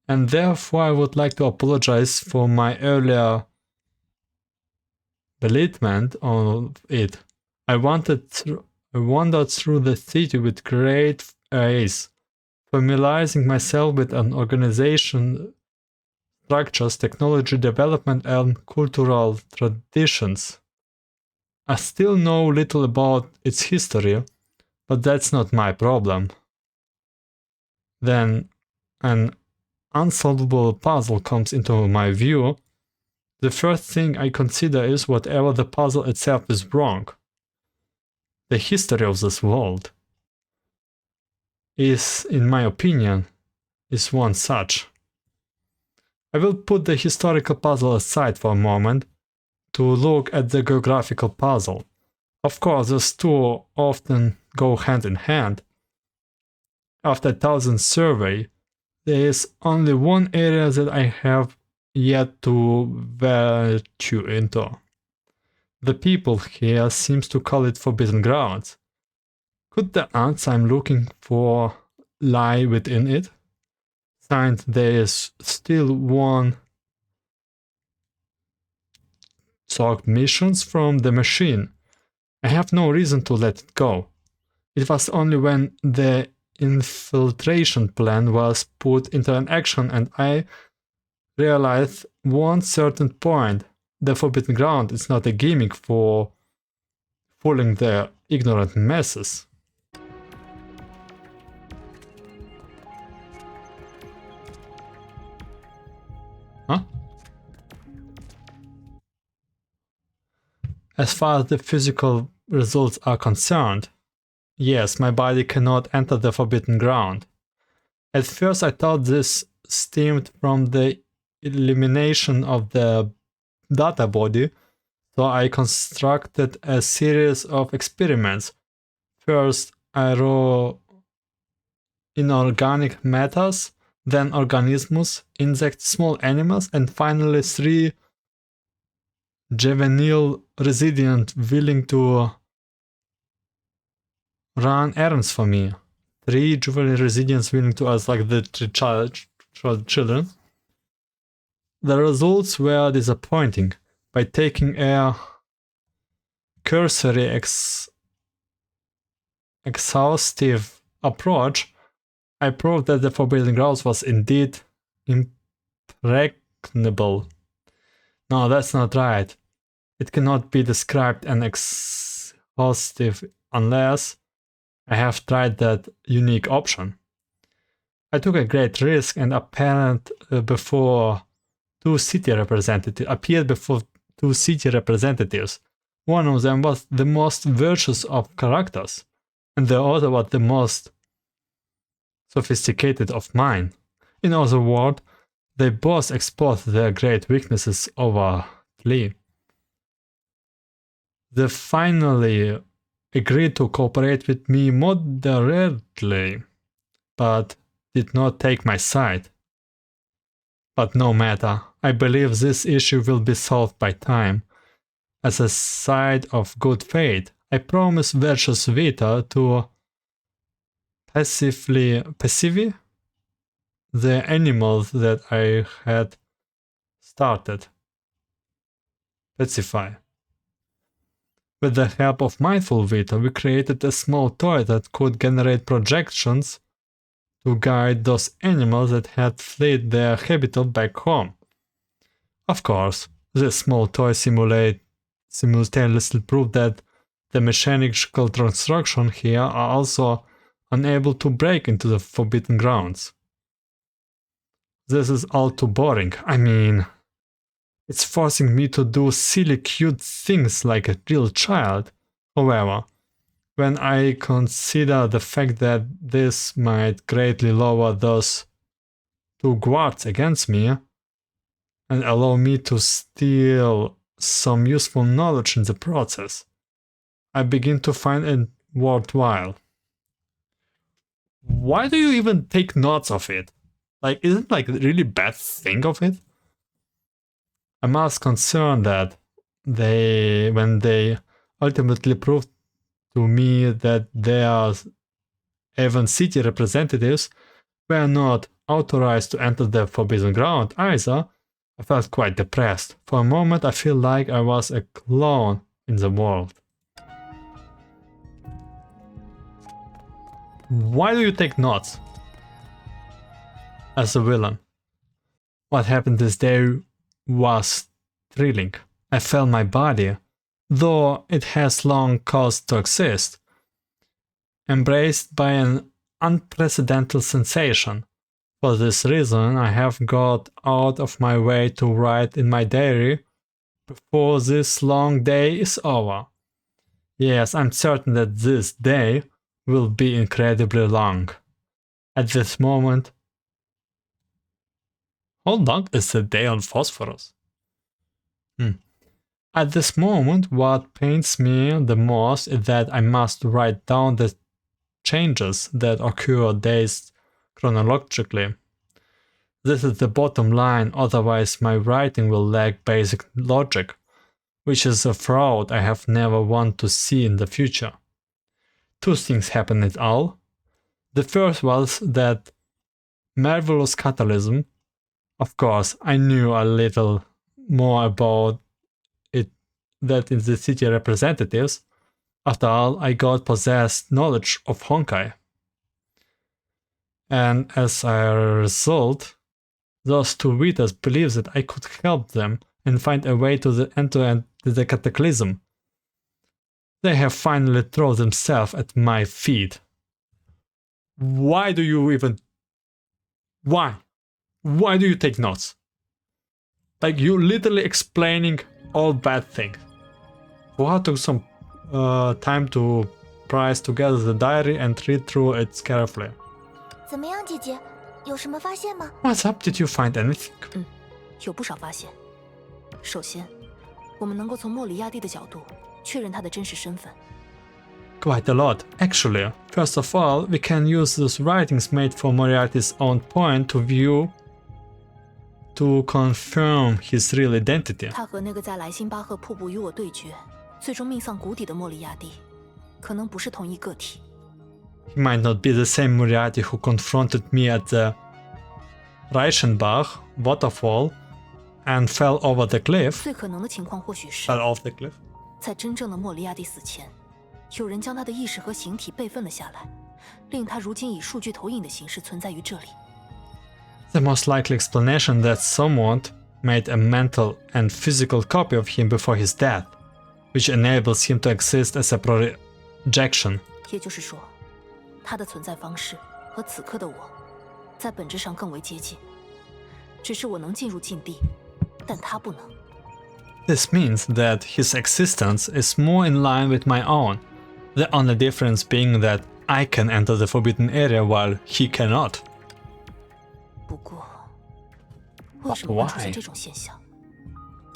Speaker 1: and therefore I would like to apologize for my earlier belittlement of it. I wandered through the city with great ease, familiarizing myself with an organization, structures, technology development, and cultural traditions. I still know little about its history, but that's not my problem. Then an unsolvable puzzle comes into my view. The first thing I consider is whatever the puzzle itself is wrong. The history of this world is, in my opinion, is one such. I will put the historical puzzle aside for a moment to look at the geographical puzzle. Of course, those two often go hand in hand. After 1,000 survey, there is only one area that I have yet to venture into. The people here seems to call it Forbidden Grounds. Could the answer I'm looking for lie within it? Since there is still one socked missions from the machine, I have no reason to let it go. It was only when the infiltration plan was put into an action and I realized one certain point. The Forbidden Ground is not a gimmick for fooling the ignorant masses. Huh? As far as the physical results are concerned, yes, my body cannot enter the Forbidden Ground. At first I thought this stemmed from the elimination of the data body, so I constructed a series of experiments. First I wrote inorganic matters, then organisms, insects, small animals, and finally 3 juvenile residents willing to run errands for me. 3 juvenile residents willing to act like the children. The results were disappointing. By taking a cursory exhaustive approach, I proved that the Forbidden Grounds was indeed impregnable. No, that's not right. It cannot be described as exhaustive unless I have tried that unique option. I took a great risk and appeared before 2 city representatives. One of them was the most virtuous of characters, and the other was the most sophisticated of mine. In other words, they both exposed their great weaknesses overtly. They finally agreed to cooperate with me moderately, but did not take my side. But no matter, I believe this issue will be solved by time. As a sign of good faith, I promise Virtuous Vita to pacify the animals that I had started. Pacify. With the help of Mindful Vita, we created a small toy that could generate projections to guide those animals that had fled their habitat back home. Of course, this small toy simultaneously proved that the mechanical construction here are also unable to break into the Forbidden Grounds. This is all too boring. I mean, it's forcing me to do silly cute things like a real child. However, when I consider the fact that this might greatly lower those 2 guards against me and allow me to steal some useful knowledge in the process, I begin to find it worthwhile. Why do you even take notes of it? Like, isn't it like a really bad thing of it? I'm most concerned that when they ultimately proved to me that their even city representatives were not authorized to enter the Forbidden Ground either, I felt quite depressed. For a moment I feel like I was a clone in the world. Why do you take notes? As a villain. What happened this day was thrilling. I felt my body, though it has long caused to exist, embraced by an unprecedented sensation. For this reason, I have got out of my way to write in my diary before this long day is over. Yes, I'm certain that this day will be incredibly long. At this moment, how long is the day on Phosphorus? At this moment, what pains me the most is that I must write down the changes that occur days chronologically. This is the bottom line, otherwise my writing will lack basic logic, which is a fraud I have never want to see in the future. 2 things happened at all. The first was that marvelous catalysm. Of course, I knew a little more about it than in the city representatives. After all, I got possessed knowledge of Honkai. And as a result, those 2 readers believed that I could help them and find a way to enter the cataclysm. They have finally thrown themselves at my feet. Why do you even... Why? Why do you take notes? Like, you literally explaining all bad things. Hua took some time to price together the diary and read through it carefully.
Speaker 3: 怎么样，姐姐？有什么发现吗？
Speaker 1: What's up? Did you find anything?
Speaker 5: 有不少发现。首先，我们能够从莫里亚蒂的角度确认他的真实身份。
Speaker 1: Quite a lot, actually. First of all, we can use those writings made for Moriarty's own point of view to confirm his real identity.
Speaker 5: 他和那个在莱辛巴赫瀑布与我对决，最终命丧谷底的莫里亚蒂，可能不是同一个体。
Speaker 1: He might not be the same Moriarty who confronted me at the Reichenbach waterfall and fell over the cliff.
Speaker 5: 最可能的情况或许是，
Speaker 1: Fell off the cliff.
Speaker 5: 在真正的莫里亚蒂死前，有人将他的意识和形体备份了下来，令他如今以数据投影的形式存在于这里。
Speaker 1: The most likely explanation that someone made a mental and physical copy of him before his death, which enables him to exist as a projection.
Speaker 5: 也就是说，他的存在方式和此刻的我，在本质上更为接近。只是我能进入禁地，但他不能。
Speaker 1: This means that his existence is more in line with my own, the only difference being that I can enter the forbidden area while he cannot.
Speaker 5: 不过，为什么会出现这种现象？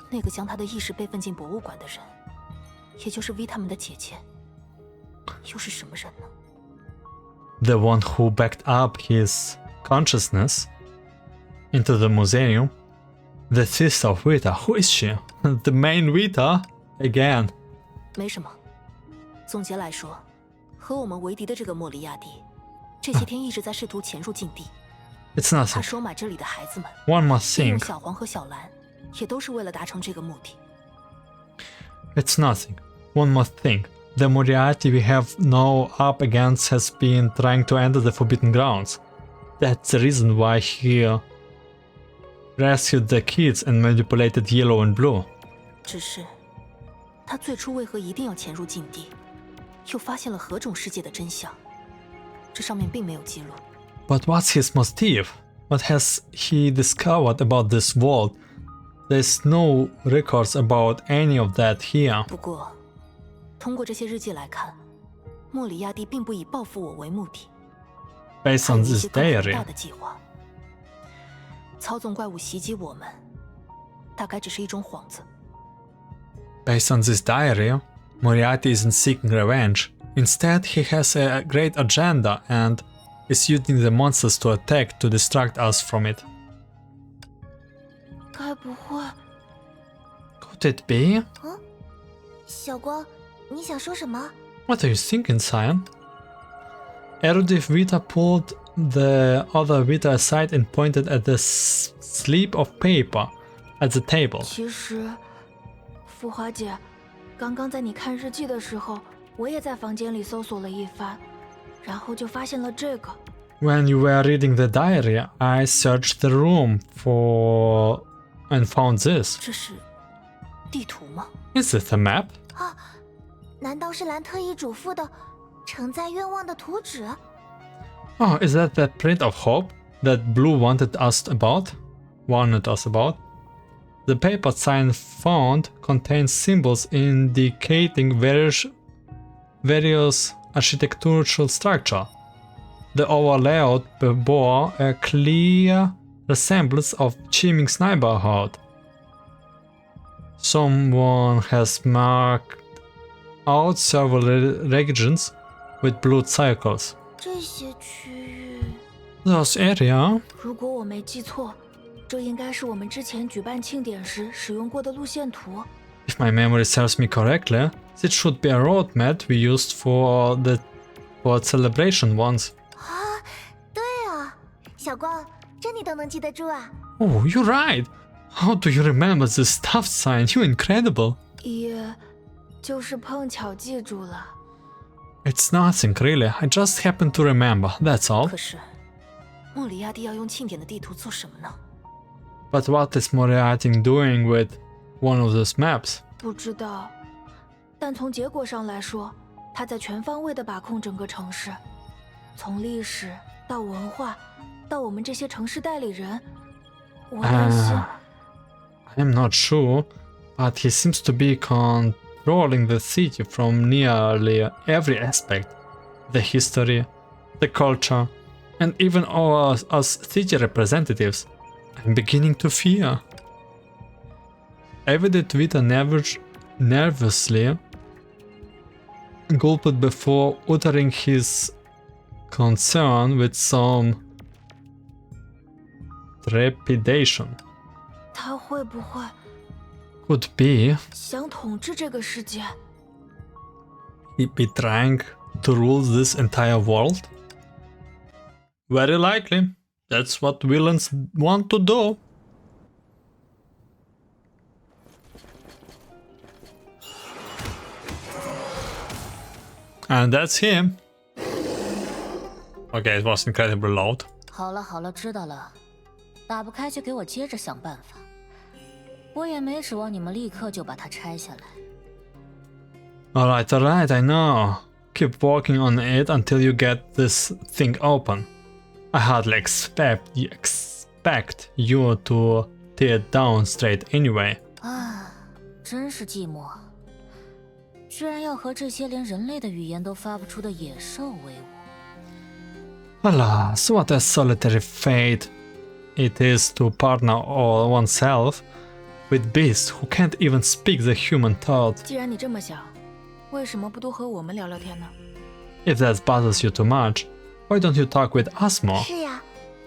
Speaker 5: 那个将他的意识备份进博物馆的人，也就是 V 他们的姐姐，又是什么人呢？
Speaker 1: The one who backed up his consciousness into the museum. The sister of Vita. Who is she? The main Vita? Again.
Speaker 5: 没什么。总结来说，和我们为敌的这个莫里亚蒂，这些天一直在试图潜入禁地。
Speaker 1: It's
Speaker 5: 他
Speaker 1: nothing.
Speaker 5: 收买这里的孩子们，
Speaker 1: One more
Speaker 5: 利用
Speaker 1: thing.
Speaker 5: 小黄和小蓝，也都是为了达成这个目的。
Speaker 1: It's nothing. One more thing. The Moriarty we have now up against has been trying to enter the Forbidden Grounds. That's the reason why he rescued the kids and manipulated Yellow and Blue.
Speaker 5: 只是，他最初为何一定要潜入禁地，又发现了何种世界的真相？这上面并没有记录。
Speaker 1: But what's his motive? What has he discovered about this world? There's no records about any of that here.
Speaker 5: 不过，通过这些日记来看，莫里亚蒂并不以报复我为目的，
Speaker 1: Based
Speaker 5: 还有
Speaker 1: on
Speaker 5: 一
Speaker 1: this
Speaker 5: 些更宏
Speaker 1: diary.
Speaker 5: 大的计划。操纵怪物袭击我们，大概只是一种幌子。
Speaker 1: Based on this diary, Moriarty isn't seeking revenge. Instead, he has a great agenda and is using the monsters to attack to distract us from it.
Speaker 2: 该不会
Speaker 1: Could it be?
Speaker 3: 小光，你想说什么？
Speaker 1: What are you thinking, Cyan? Erudite Vita pulled the other Vita aside and pointed at the slip of paper at the table.
Speaker 2: 其实，浮华姐，刚刚在你看日记的时候，我也在房间里搜索了一番，然后就发现了这个。
Speaker 1: When you were reading the diary, I searched the room for and found this.
Speaker 5: 这是地图吗？
Speaker 1: Is it a map?
Speaker 3: 难道是兰特意嘱咐的承载愿望的图纸？
Speaker 1: Oh, is that the print of hope that Blue warned us about? The paper sign found contains symbols indicating various architectural structure. The oval layout bore a clear resemblance of Chiming's neighborhood. Someone has marked out several regions with blue circles.
Speaker 2: 这些区域，
Speaker 1: Those area?
Speaker 2: 如果我没记错，这应该是我们之前举办庆典时使用过的路线图。
Speaker 1: If my memory serves me correctly, this should be a road map we used for celebration once.
Speaker 3: 对啊，小光，这你都能记得住啊？
Speaker 1: Oh, you're right. How do you remember this stuff, Sign? You're incredible.
Speaker 2: 也就是碰巧记住了。
Speaker 1: It's nothing, really. I just happen to remember, that's all.
Speaker 5: 可是，莫里亚蒂要用庆典的地图做什么呢？
Speaker 1: But what is Moriarty doing with one of those maps?
Speaker 2: 不知道，但从结果上来说，他在全方位地把控整个城市，从历史到文化，到我们这些城市代理人。我担心。
Speaker 1: I'm not sure, but he seems to be controlling the city from nearly every aspect. The history, the culture, And even us city representatives, I'm beginning to fear. Evident Vita nervously gulped before uttering his concern with some trepidation.
Speaker 2: 他会不会
Speaker 1: Could be
Speaker 2: 想统治这个世界？
Speaker 1: he be trying to rule this entire world? Very likely. That's what villains want to do. And that's him. Okay, it was incredibly loud.
Speaker 5: 好了好了，知道了，打不开就给我接着想办法。我也没指望你们立刻就把它拆下来。
Speaker 1: Alright, I know. Keep working on it until you get this thing open. I hardly expect you to tear it down straight anyway.
Speaker 5: 啊，真是寂寞，居然要和这些连人类的语言都发不出的野兽为伍。
Speaker 1: Alas, what a solitary fate it is to partner oneself with beasts who can't even speak the human thought.
Speaker 2: 既然你这么想，为什么不多和我们聊聊天呢？
Speaker 1: If that bothers you too much, why don't you talk with us more?
Speaker 3: 是呀，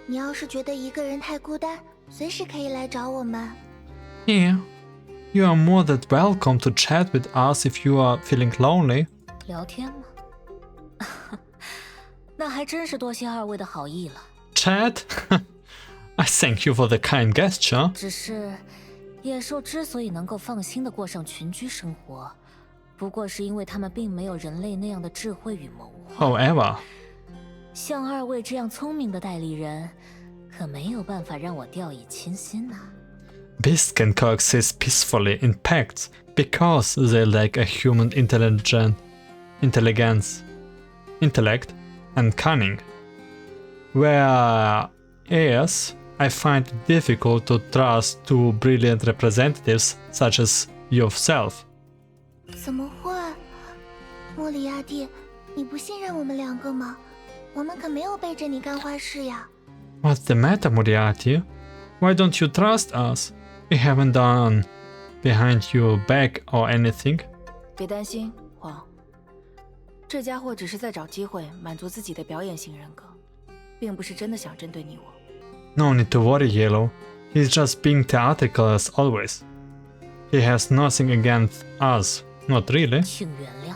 Speaker 3: 你要是觉得一个人太孤单，随时可以来找我们。
Speaker 1: Yeah, you are more than welcome to chat with us if you are feeling lonely.
Speaker 5: 聊天吗？那还真是多谢二位的好意了。
Speaker 1: Chat? I thank you for the kind gesture.
Speaker 5: 只是，野兽之所以能够放心的过上群居生活，不过是因为他们并没有人类那样的智慧与谋划。
Speaker 1: However,
Speaker 5: 像二位这样聪明的代理人，可没有办法让我掉以轻心呐。
Speaker 1: beasts can coexist peacefully in pacts because they lack a human intelligence, intellect, and cunning. Whereas I find it difficult to trust two brilliant representatives such as yourself.
Speaker 3: 怎么会？莫里亚蒂，你不信任我们两个吗？我们可没有背着你干坏事呀。
Speaker 1: What's the matter, Moriarty? Why don't you trust us? We haven't done behind your back or anything.
Speaker 2: 别担心，黄。这家伙只是在找机会满足自己的表演型人格，并不是真的想针对你我。
Speaker 1: No need to worry, Yellow. He's just being theatrical as always. He has nothing against us, not really.
Speaker 5: 请原谅。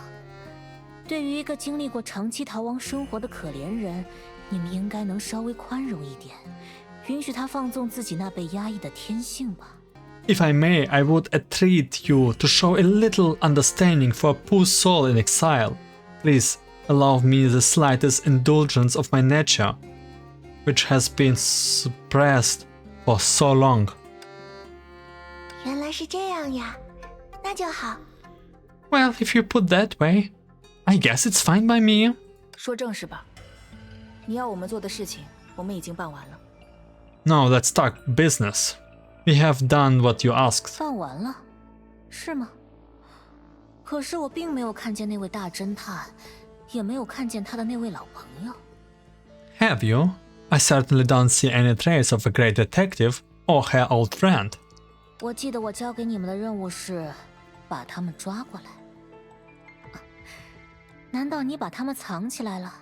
Speaker 5: 对于一个经历过长期逃亡生活的可怜人，你们应该能稍微宽容一点，允许他放纵自己那被压抑的天性吧。
Speaker 1: If I may, I would entreat you to show a little understanding for a poor soul in exile. Please allow me the slightest indulgence of my nature, which has been suppressed for so long.
Speaker 3: 原来是这样呀，那就好。
Speaker 1: Well, if you put that way, I guess it's fine by me.
Speaker 2: 说正事吧，你要我们做的事情，我们已经办完了。
Speaker 1: Now let's talk business. We have done what you asked.
Speaker 5: 办完了，是吗？可是我并没有看见那位大侦探，也没有看见他的那位老朋友。
Speaker 1: Have you? I certainly don't see any trace of a great detective or her old friend.
Speaker 5: 我记得我交给你们的任务是把他们抓过来。难道你把他们藏起来了？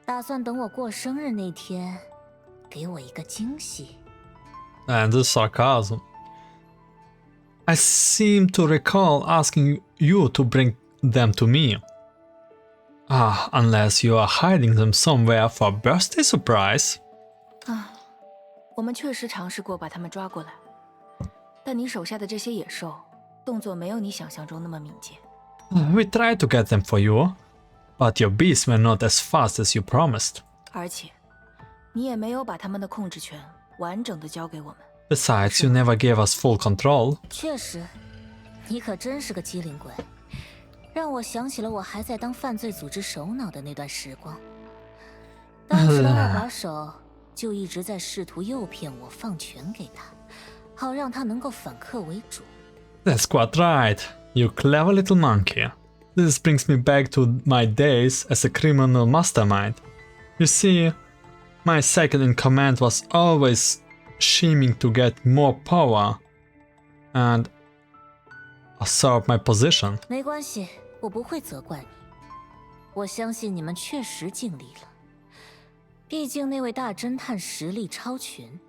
Speaker 5: 打算等我过生日那天，给我一个惊喜？
Speaker 1: And the sarcasm. I seem to recall asking you to bring them to me. Ah, unless you are hiding them somewhere for a birthday surprise.
Speaker 2: 啊，我们确实尝试过把他们抓过来，但你手下的这些野兽动作没有你想象中那么敏捷。
Speaker 1: We tried to get them for you, but your beasts were not as fast as you promised.
Speaker 2: 而且，你也没有把他们的控制权完整的交给我们。
Speaker 1: Besides, you never gave us full control.
Speaker 5: 确实，你可真是个机灵鬼，让我想起了我还在当犯罪组织首脑的那段时光。当时的二把手就一直在试图诱骗我放权给他，好让他能够反客为主。
Speaker 1: That's quite right, you clever little monkey. This brings me back to my days as a criminal mastermind. You see, My second in command was always scheming to get more power and assert my position.
Speaker 5: 没关系，我不会责怪你。我相信你们确实尽力了。毕竟那位大侦探实力超群，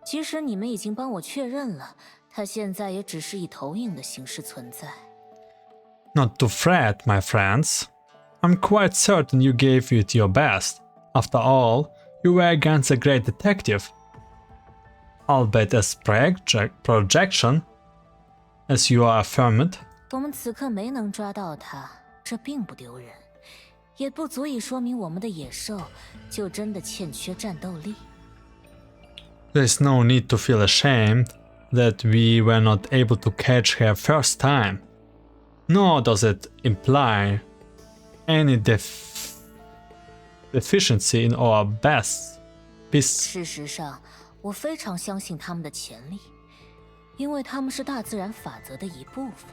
Speaker 5: 即使你们已经帮我确认了，他现在也只是以投影的形式存在。
Speaker 1: Not to fret, my friends. I'm quite certain you gave it your best. After all, you were against a great detective. Albeit as projection, as you are affirmed.
Speaker 5: 我们此刻没能抓到他，这并不丢人，也不足以说明我们的野兽就真的欠缺战斗力。
Speaker 1: There's no need to feel ashamed that we were not able to catch her first time. Nor does it imply any deficiency in our best.
Speaker 5: 事实上，我非常相信他们的潜力，因为他们是大自然法则的一部分。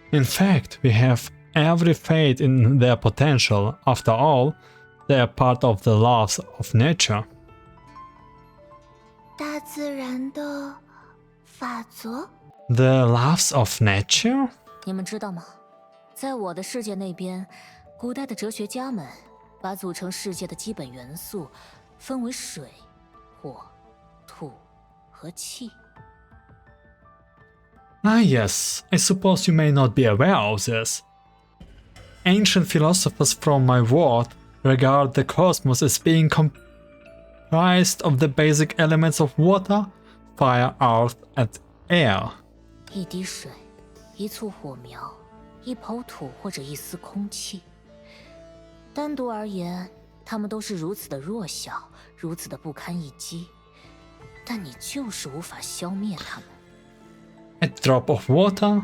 Speaker 1: In fact, we have every faith in their potential. After all, they are part of the laws of nature.
Speaker 3: 大自然的法则？
Speaker 1: The laws of nature?
Speaker 5: 你们知道吗？在我的世界那边，古代的哲学家们把组成世界的基本元素分为水、火、土和气。
Speaker 1: Ah yes, I suppose you may not be aware of this. Ancient philosophers from my world regard the cosmos as being comprised of the basic elements of water, fire, earth, and air.
Speaker 5: 一滴水，一簇火苗，一抔土或者一丝空气。单独而言，它们都是如此的弱小，如此的不堪一击，但你就是无法消灭它们。
Speaker 1: A drop of water,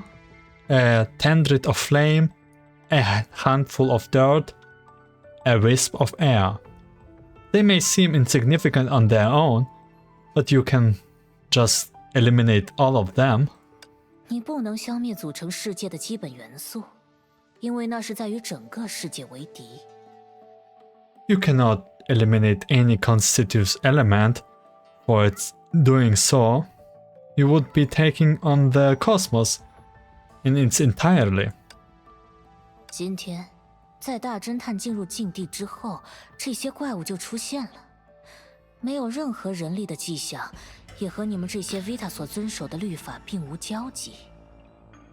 Speaker 1: a tendrit of flame, a handful of dirt, a wisp of air. They may seem insignificant on their own, but you can just eliminate all of them.
Speaker 5: 你不能消灭组成世界的基本元素，因为那是在与整个世界为敌。
Speaker 1: You cannot eliminate any constitutive element, for it's doing so, you would be taking on the cosmos in its entirely.
Speaker 5: 今天，在大侦探进入禁地之后，这些怪物就出现了，没有任何人力的迹象，也和你们这些 Vita 所遵守的律法并无交集。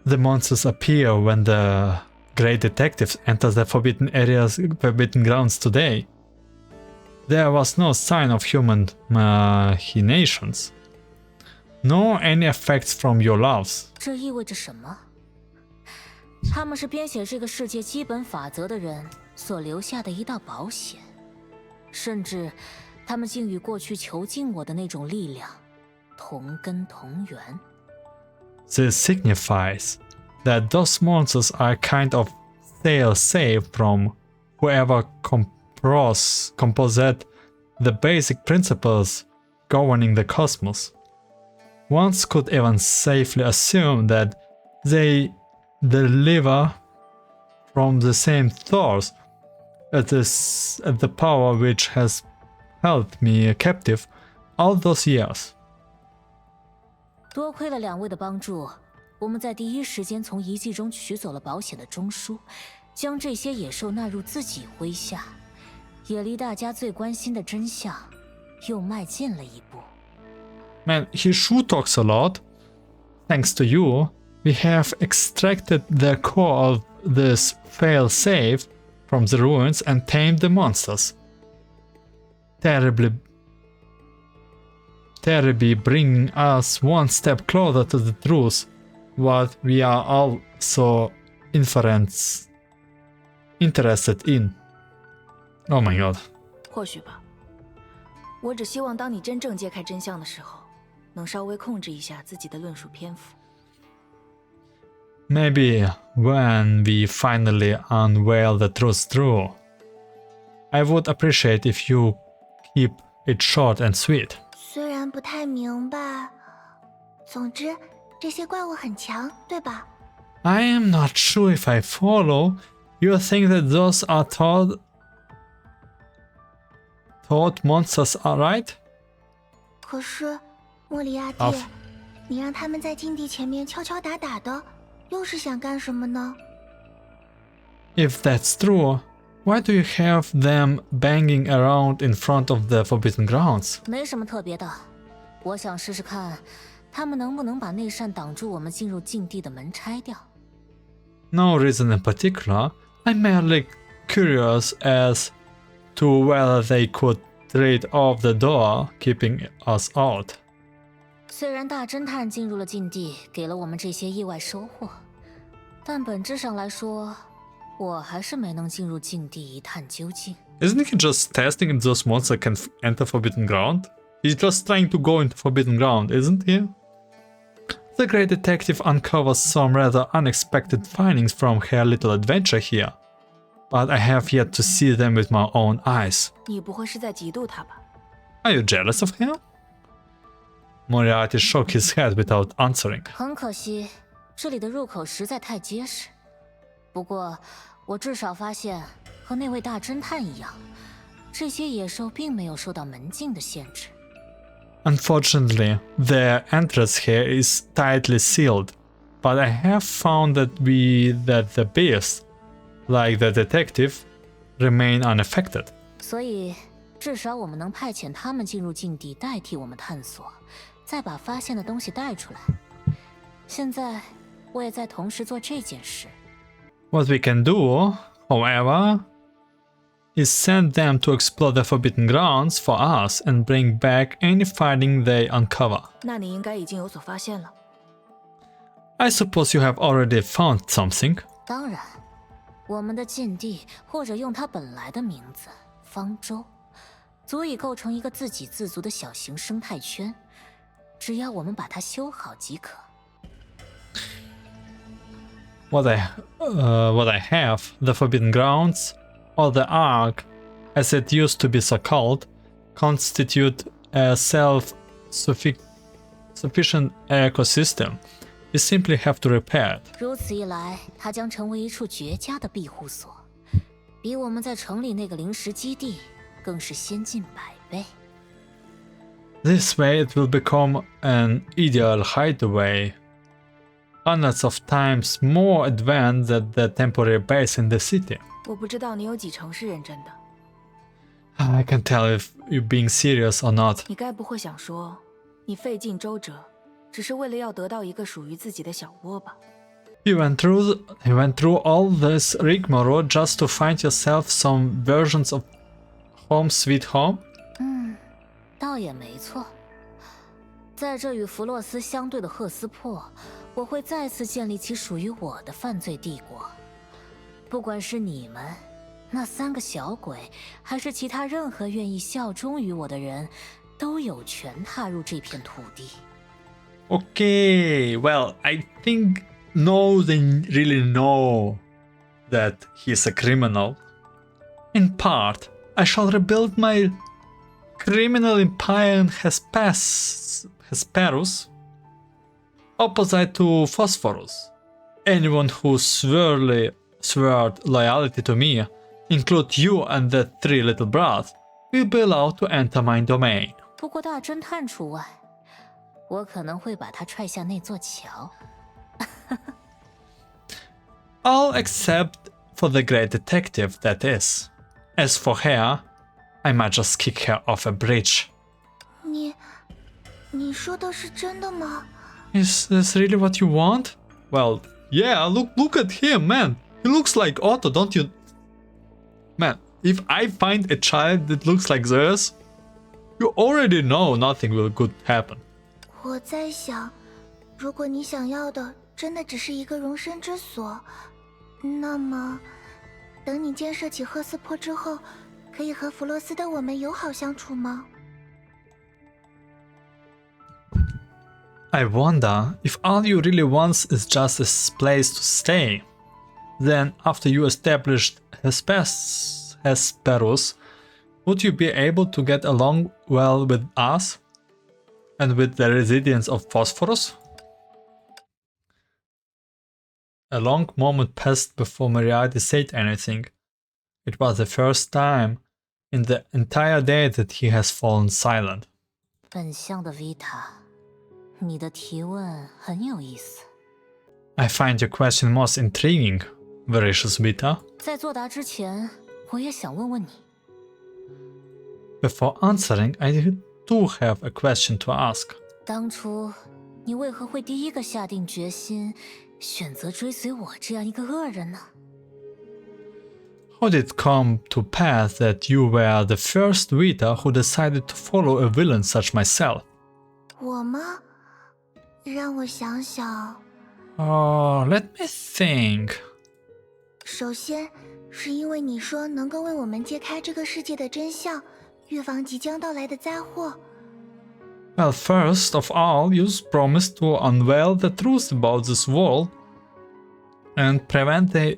Speaker 1: The monsters appear when the great detectives enter the forbidden grounds today. There was no sign of human machinations, nor any effects from your loves.
Speaker 5: 这意味着什么？他们是编写这个世界基本法则的人所留下的一道保险，甚至他们竟与过去囚禁我的那种力量同根同源。
Speaker 1: This signifies that those monsters are a kind of fail-safe from whoever composed the basic principles governing the cosmos. One could even safely assume that they deliver from the same source as the power which has held me captive all those years.
Speaker 5: 多亏了两位的帮助，我们在第一时间从遗迹中取走了保险的中枢，将这些野兽纳入自己麾下，也离大家最关心的真相又迈进了一步。
Speaker 1: Man, he sure talks a lot. Thanks to you, we have extracted the core of this fail-safe from the ruins and tamed the monsters. Terribly bringing us one step closer to the truth, what we are all so interested in. Oh my god.
Speaker 2: 或许吧。我只希望当你真正揭开真相的时候，能稍微控制一下自己的论述篇幅。
Speaker 1: Maybe when we finally unveil the truth through, I would appreciate if you keep it short and sweet.
Speaker 3: 虽然不太明白，总之这些怪物很强，对吧？
Speaker 1: I am not sure if I follow. You think that those are thought monsters are right?
Speaker 3: 可是，莫里亚蒂，
Speaker 1: Of
Speaker 3: 你让他们在禁地前面敲敲打打的，又是想干什么呢？
Speaker 1: If that's true, why do you have them banging around in front of the Forbidden Grounds?
Speaker 5: 没什么特别的，我想试试看，他们能不能把那扇挡住我们进入禁地的门拆掉。
Speaker 1: No reason in particular. I'm merely curious as to whether they could trade off the door, keeping us out.
Speaker 5: 虽然大侦探进入了禁地，给了我们这些意外收获，但本质上来说，我还是没能进入禁地一探究竟。
Speaker 1: Isn't he just testing if those monsters can enter Forbidden Ground? He's just trying to go into Forbidden Ground, isn't he? The great detective uncovers some rather unexpected findings from her little adventure here, but I have yet to see them with my own eyes.
Speaker 2: 你不会是在嫉妒他吧？
Speaker 1: Are you jealous of him? Moriarty shook his head without answering.
Speaker 5: 很可惜，这里的入口实在太结实。不过，我至少发现，和那位大侦探一样，这些野兽并没有受到门禁的限制。
Speaker 1: Unfortunately, their entrance here is tightly sealed, but I have found that the beasts, like the detective, remain unaffected.
Speaker 5: 所以，至少我们能派遣他们进入禁地，代替我们探索，再把发现的东西带出来。现在，我也在同时做这件事。
Speaker 1: What we can do, however, is send them to explore the Forbidden Grounds for us and bring back any finding they uncover.
Speaker 2: 那你应该已经有所发现了。
Speaker 1: I suppose you have already found something.
Speaker 5: 当然，我们的禁地，或者用它本来的名字——方舟，足以构成一个自给自足的小型生态圈。只要我们把它修好即可。
Speaker 1: What I have, the Forbidden Grounds, or the Ark, as it used to be so called, constitute a self-sufficient ecosystem. We simply have to repair it.
Speaker 5: 如此一来，它将成为一处绝佳的庇护所，比我们在城里那个临时基地更是先进100倍。
Speaker 1: This way it will become an ideal hideaway, hundreds of times more advanced than the temporary base in the city.
Speaker 2: 我不知道你有几成是认真的。
Speaker 1: I can tell if you're being serious or not.
Speaker 2: 你该不会想说，你费尽周折，只是为了要得到一个属于自己的小窝吧？
Speaker 1: You went through all this rigmarole just to find yourself some versions of Home Sweet Home?
Speaker 5: 倒也没错。在这与弗洛斯相对的赫斯珀，我会再次建立起属于我的犯罪帝国。不管是你们，那3个小鬼，还是其他任何愿意效忠于我的人，都有权踏入这片土地。
Speaker 1: Okay, well, I think no, they really know that he's a criminal. In part, I shall rebuild my criminal empire in Hesperus, opposite to Phosphorus. Anyone who swore loyalty to me, include you and the 3 little brats, will be allowed to enter my domain.
Speaker 5: 不过大侦探除外，我可能会把他踹下那座桥。
Speaker 1: All except for the great detective, that is. As for her, I might just kick her off a bridge.
Speaker 3: 你说的是真的吗？
Speaker 1: Is this really what you want? Well, yeah, look at him, man. He looks like Otto, don't you? Man, if I find a child that looks like this, you already know nothing will good happen.
Speaker 3: 我在想，如果你想要的真的只是一个容身之所，那么，等你建设起赫斯珀之后，可以和弗洛斯的我们友好相处吗？
Speaker 1: I wonder if all you really want is just a place to stay. Then, after you established Hesperus, would you be able to get along well with us? And with the residents of Phosphorus? A long moment passed before Moriarty said anything. It was the first time in the entire day that he has fallen silent.
Speaker 5: 本相的 Vita， 你的提问很有意思。
Speaker 1: I find your question most intriguing, Voracious Vita.
Speaker 5: 在作答之前，我也想问问你，
Speaker 1: Before answering, I do have a question to ask.
Speaker 5: 当初你为何会第一个下定决心，选择追随我这样一个恶人呢？
Speaker 1: How did it come to pass that you were the first Vita who decided to follow a villain such myself?
Speaker 3: 我吗？让我想想。
Speaker 1: Let me think.
Speaker 3: 首先，是因为你说能够为我们揭开这个世界的真相，预防即将到来的灾祸。
Speaker 1: Well, first of all, you promised to unveil the truth about this world and prevent the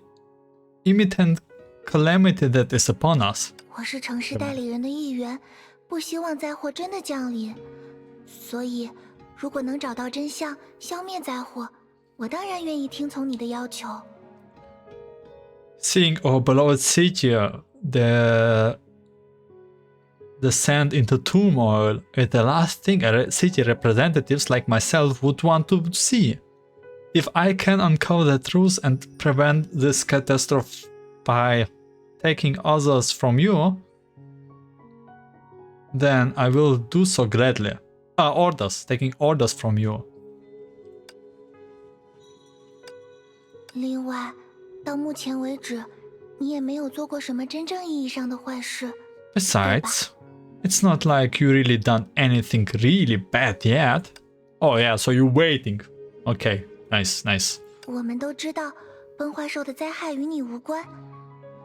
Speaker 1: imminent calamity that is upon us.
Speaker 3: 我是城市代理人的一员，不希望灾祸真的降临，所以如果能找到真相，消灭灾祸，我当然愿意听从你的要求。
Speaker 1: Seeing our beloved city descend into turmoil is the last thing city representatives like myself would want to see. If I can uncover the truth and prevent this catastrophe by taking others from you, then I will do so gladly. Taking orders from you.
Speaker 3: 另外，到目前为止，你也没有做过什么真正意义上的坏事。
Speaker 1: Besides, it's not like you really done anything really bad yet. Oh yeah, so you're waiting. Okay, nice.
Speaker 3: 我们都知道，崩坏兽的灾害与你无关，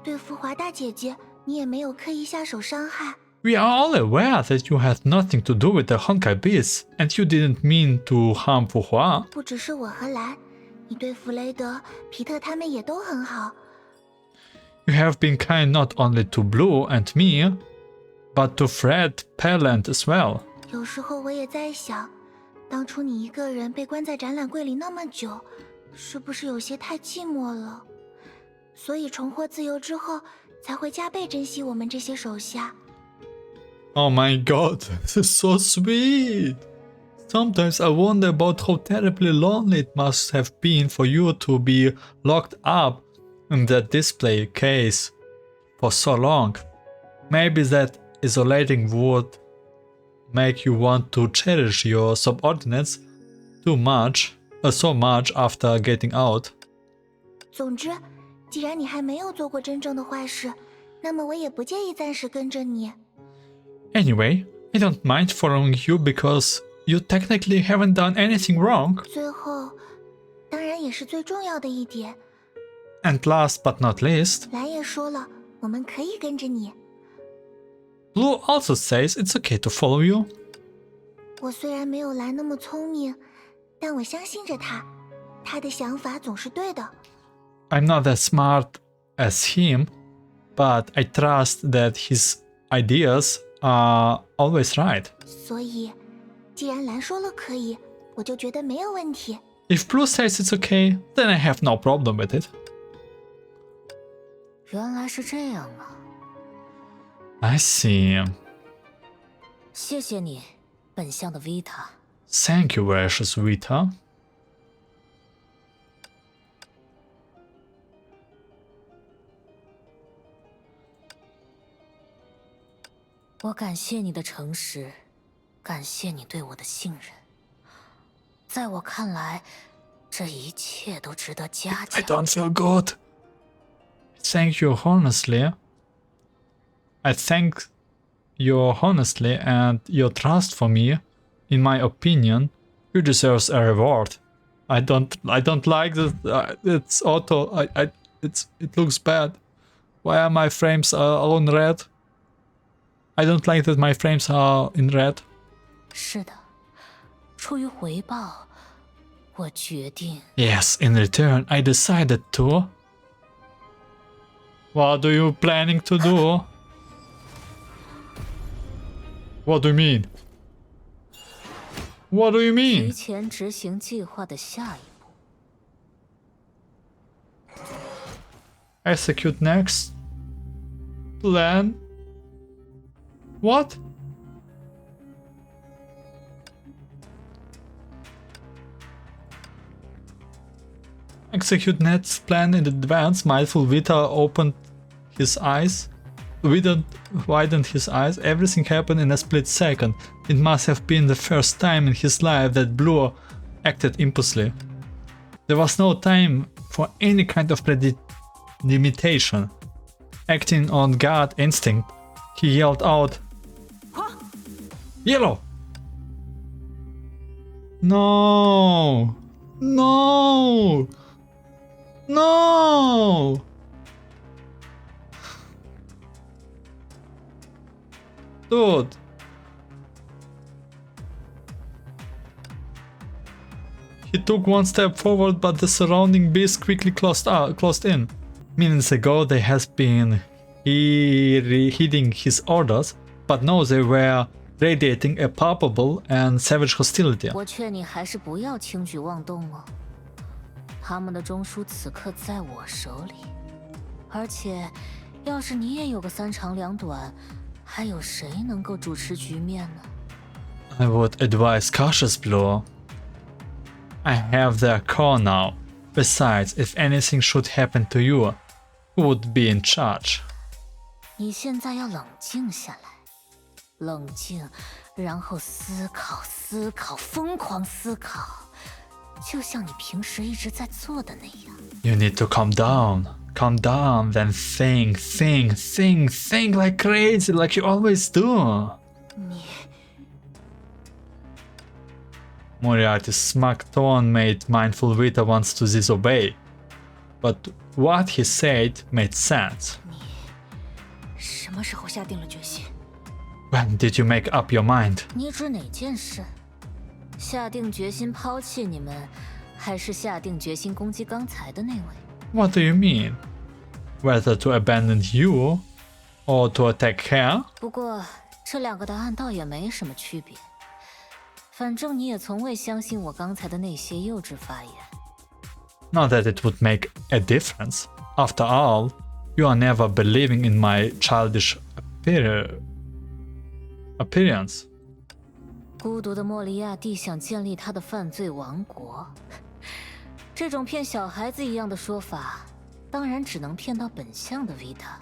Speaker 3: 对付华大姐姐，你也没有刻意下手伤害。
Speaker 1: We are all aware that you had nothing to do with the Honkai beasts, and you didn't mean to harm Hua.
Speaker 3: 不只是我和兰，你对弗雷德、皮特他们也都很好。
Speaker 1: You have been kind not only to Blue and me, but to Fred, Pearland as well.
Speaker 3: 有时候我也在想，当初你一个人被关在展览柜里那么久，是不是有些太寂寞了？所以重获自由之后，才会加倍珍惜我们这些手下。
Speaker 1: Oh my god, this is so sweet! Sometimes I wonder about how terribly lonely it must have been for you to be locked up in that display case for so long. Maybe that isolating would make you want to cherish your subordinates so much after getting out.
Speaker 3: 总之，既然你还没有做过真正的坏事，那么我也不介意暂时跟着你。
Speaker 1: Anyway, I don't mind following you because you technically haven't done anything wrong.
Speaker 3: 最后，当然也是最重要的一点，
Speaker 1: And last but not least,
Speaker 3: 兰也说了，我们可以跟着你。
Speaker 1: Blue also says it's okay to follow you.
Speaker 3: 我虽然没有兰那么聪明，但我相信着他，他的想法总是对的。
Speaker 1: I'm not as smart as him, but I trust that his ideas are always right.
Speaker 3: 所以，既然兰说了可以，我就觉得没有问题。
Speaker 1: If Blue says it's okay, then I have no problem with it.
Speaker 5: 原来是这样啊！
Speaker 1: I see.
Speaker 5: 谢谢你，本相的 Vita。
Speaker 1: Thank you, Voracious Vita.
Speaker 5: 我感谢你的诚实，感谢你对我的信任。在我看来，这一切都值得嘉奖。
Speaker 1: I don't feel good. Thank you honestly. I thank you honestly and your trust for me. In my opinion, you deserve a reward. I don't like this. It's auto. It looks bad. Why are my frames all in red? I don't like that my frames are in red.
Speaker 5: 是的，出于回报，我决定。
Speaker 1: Yes, in return, I decided to. What are you planning to do? What do you mean? What do you
Speaker 5: 提
Speaker 1: mean?
Speaker 5: 前执行计划的下一步。
Speaker 1: Execute next. Plan. What? Execute Ned's plan in advance. Mindful Vita opened his eyes. Widened his eyes. Everything happened in a split second. It must have been the first time in his life that Blue acted impulsively. There was no time for any kind of premeditation. Acting on gut instinct, he yelled out, "Yellow!" No! No! No! Dude. He took one step forward, but the surrounding beast quickly closed in. Minutes ago they had been heeding his orders, but now they were radiating a palpable and savage hostility.
Speaker 5: 我劝你还是不要轻举妄动哦。他们的中枢此刻在我手里，而且，要是你也有个三长两短，还有谁能够主持局面呢？
Speaker 1: I would advise cautious, Blue. I have their call now. Besides, if anything should happen to you, who would be in charge?
Speaker 5: 你现在要冷静下来，冷静，然后思考，思考，疯狂思考，就像你平时一直在做的那样。
Speaker 1: You need to calm down. Calm down, then think like crazy, like you always do.
Speaker 5: 你
Speaker 1: Moriarty's smug tone made Mindful Vita wants to disobey. But what he said made sense.
Speaker 5: 你什么时候下定了决心？
Speaker 1: When did you make up your mind?
Speaker 5: 你指哪件事？下定决心抛弃你们，还是下定决心攻击刚才的那位？
Speaker 1: What do you mean? Whether to abandon you or to attack her?
Speaker 5: 不过这两个答案倒也没什么区别。反正你也从未相信我刚才的那些幼稚发言。
Speaker 1: Not that it would make a difference. After all, you are never believing in my childish appearance.
Speaker 5: 孤独的莫利亚蒂想建立他的犯罪王国，这种骗小孩子一样的说法，当然只能骗到本相的维塔。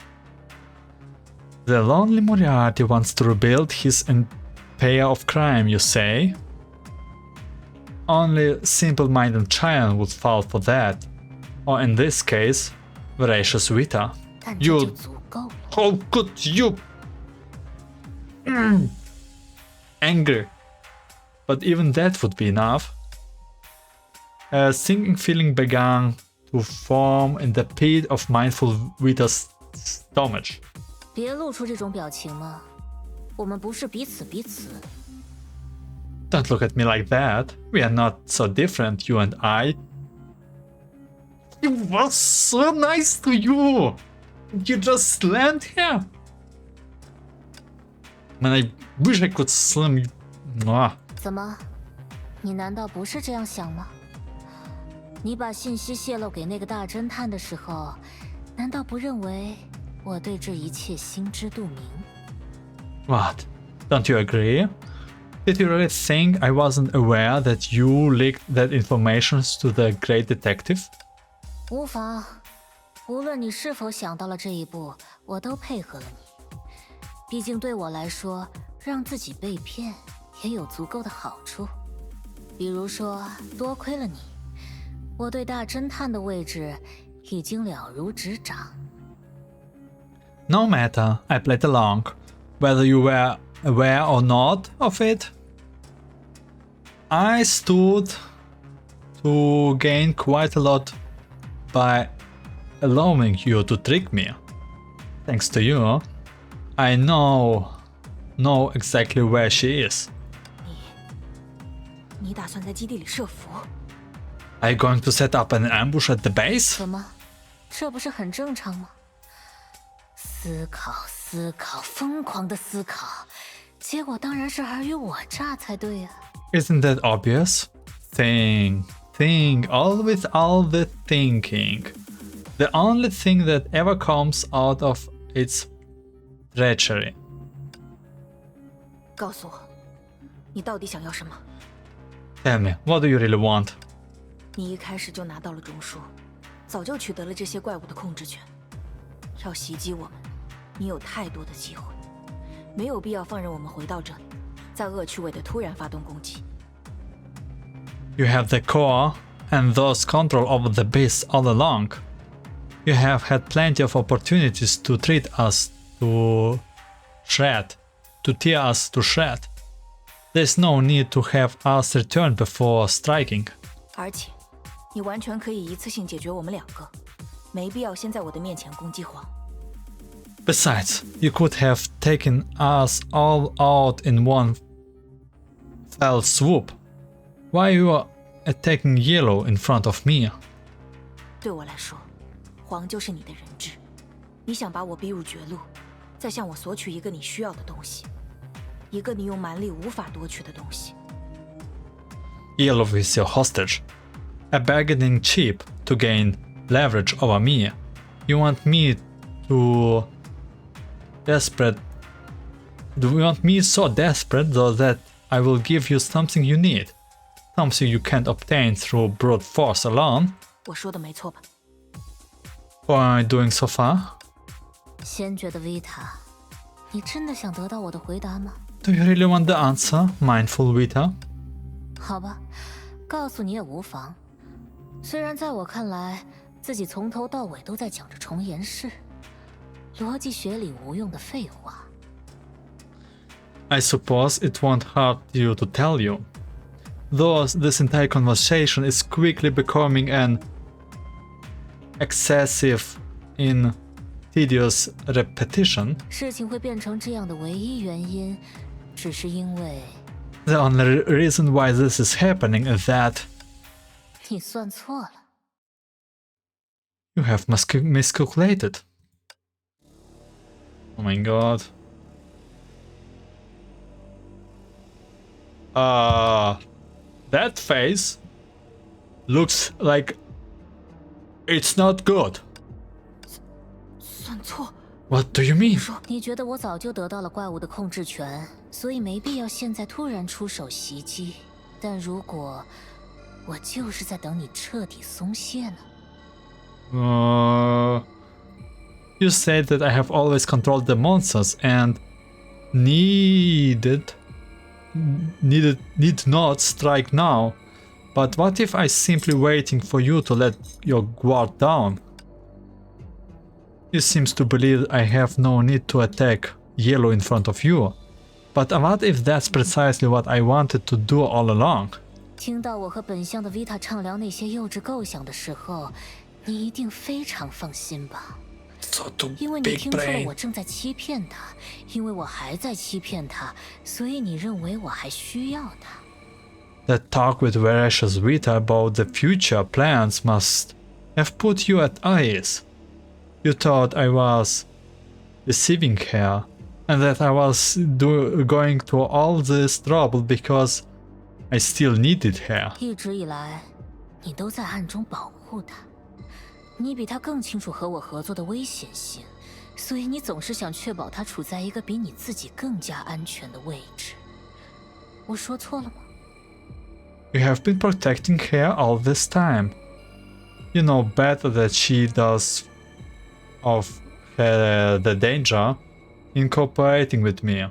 Speaker 1: The lonely Moriarty wants to rebuild his empire of crime, you say? Only simple-minded child would fall for that. Or in this case, voracious Vita.
Speaker 5: 但这就足够了。
Speaker 1: How could you? Angry. But even that would be enough. A sinking feeling began to form in the pit of Mindful Vita's stomach.
Speaker 5: 别露出这种表情嘛，我们不是彼此。
Speaker 1: Don't look at me like that. We are not so different, you and I. It was so nice to you. You just slammed her. Man, I wish I could slam you. Mwah.
Speaker 5: 怎么？你难道不是这样想吗？你把信息泄露给那个大侦探的时候，难道不认为我对这一切心知肚明？
Speaker 1: What? Don't you agree? Did you really think I wasn't aware that you leaked that information to the great detective?
Speaker 5: 无妨，无论你是否想到了这一步，我都配合了你。毕竟对我来说，让自己被骗也有足够的好处。比如说，多亏了你，我对大侦探的位置已经了如指掌。
Speaker 1: No matter, I played along, whether you were aware or not of it. I stood to gain quite a lot by allowing you to trick me. Thanks to you, I know exactly where she is.
Speaker 2: 你打算在基地里设伏？
Speaker 1: Are you going to set up an ambush at the base?
Speaker 5: 怎么？这不是很正常吗？思考，思考，疯狂的思考，结果当然是尔虞我诈才对呀。
Speaker 1: Isn't that obvious? Think, with all the thinking. The only thing that ever comes out of it's treachery.
Speaker 2: 告诉我，你到底想要什么？
Speaker 1: Tell me, what do you really want?
Speaker 2: 你一开始就拿到了中枢，早就取得了这些怪物的控制权。要袭击我们，你有太多的机会，没有必要放任我们回到这里，在恶趣味的突然发动攻击。
Speaker 1: You have the core and thus control over the base all along. You have had plenty of opportunities to treat us to shred, to tear us to shred. There's no need to have us return before striking.
Speaker 2: 而且，你完全可以一次性解决我们两个，没必要先在我的面前攻击黄。
Speaker 1: Besides, you could have taken us all out in one fell swoop. Why you are attacking Yellow in front of me?
Speaker 2: 对我来说，黄就是你的人质。你想把我逼入绝路，再向我索取一个你需要的东西，一个你用蛮力无法夺取的东西。
Speaker 1: Yellow is your hostage, a bargaining chip to gain leverage over me. You want me to desperate? Do you want me so desperate though that I will give you something you need, something you can't obtain through brute force alone?
Speaker 2: 我说的没错吧？
Speaker 1: What am I doing so far?
Speaker 5: 先觉的 Vita， 你真的想得到我的回答吗？
Speaker 1: Do you really want the answer, mindful Vita?
Speaker 5: 好吧，告诉你也无妨。虽然在我看来，自己从头到尾都在讲着重言式，逻辑学里无用的废话。
Speaker 1: I suppose it won't hurt you to tell you. Though this entire conversation is quickly becoming an excessive in tedious repetition.
Speaker 5: 事情会变成这样的唯一原因，只是因为
Speaker 1: The only reason why this is happening is that
Speaker 5: 你算错了。
Speaker 1: you have miscalculated. Oh my god. That face looks like it's not good.
Speaker 2: 算错？
Speaker 1: What do you mean?
Speaker 5: 你觉得我早就得到了怪物的控制权，所以没必要现在突然出手袭击。但如果我就是在等你彻底松懈呢？
Speaker 1: You said that I have always controlled the monsters and need not strike now. But what if I simply waiting for you to let your guard down? You seems to believe I have no need to attack Yellow in front of you. But what if that's precisely what I wanted to do all along?
Speaker 5: 听到我和本乡的 Vita 畅聊那些幼稚构想的时候，你一定非常放心吧？
Speaker 1: So
Speaker 5: 因为你
Speaker 1: big
Speaker 5: 听出了
Speaker 1: brain.
Speaker 5: 我正在欺骗他，因为我还在欺骗他，所以你认为我还需要他。
Speaker 1: That talk with Veracious Vita about the future plans must have put you at ease. You thought I was deceiving her, and that I was going to all this trouble because I still needed her.
Speaker 5: 一直以来，你都在暗中保护他，你比他更清楚和我合作的危险性，所以你总是想确保他处在一个比你自己更加安全的位置。我说错了吗？
Speaker 1: You have been protecting her all this time. You know better that she does of the danger in cooperating with me.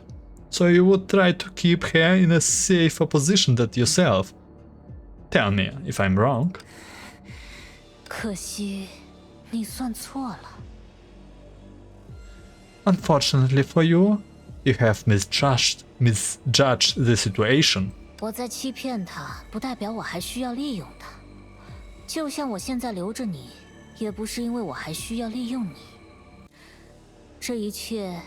Speaker 1: So you would try to keep her in a safer position than yourself. Tell me if I'm wrong.
Speaker 5: 可惜，你算错了。
Speaker 1: Unfortunately for you, you have misjudged the situation.
Speaker 5: 我在欺骗他，不代表我还需要利用他。就像我现在留着你，也不是因为我还需要利用你。这一切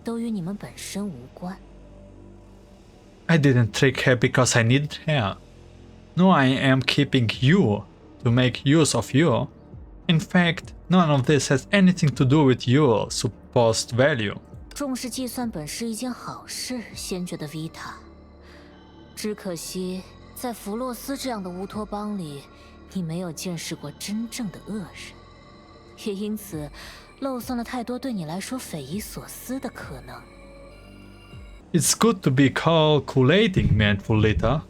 Speaker 5: 都与你们本身无关。
Speaker 1: I didn't trick her because I needed her. No, I am keeping you to make use of you. In fact, none of this has anything to do with your supposed value.
Speaker 5: 重视计算本是一件好事，先觉的 Vita。只可惜，在弗洛斯这样的乌托邦里，你没有见识过真正的恶人，也因此漏算了太多对你来说匪夷所思的可能。
Speaker 1: It's good to be calculating, mindful Vita.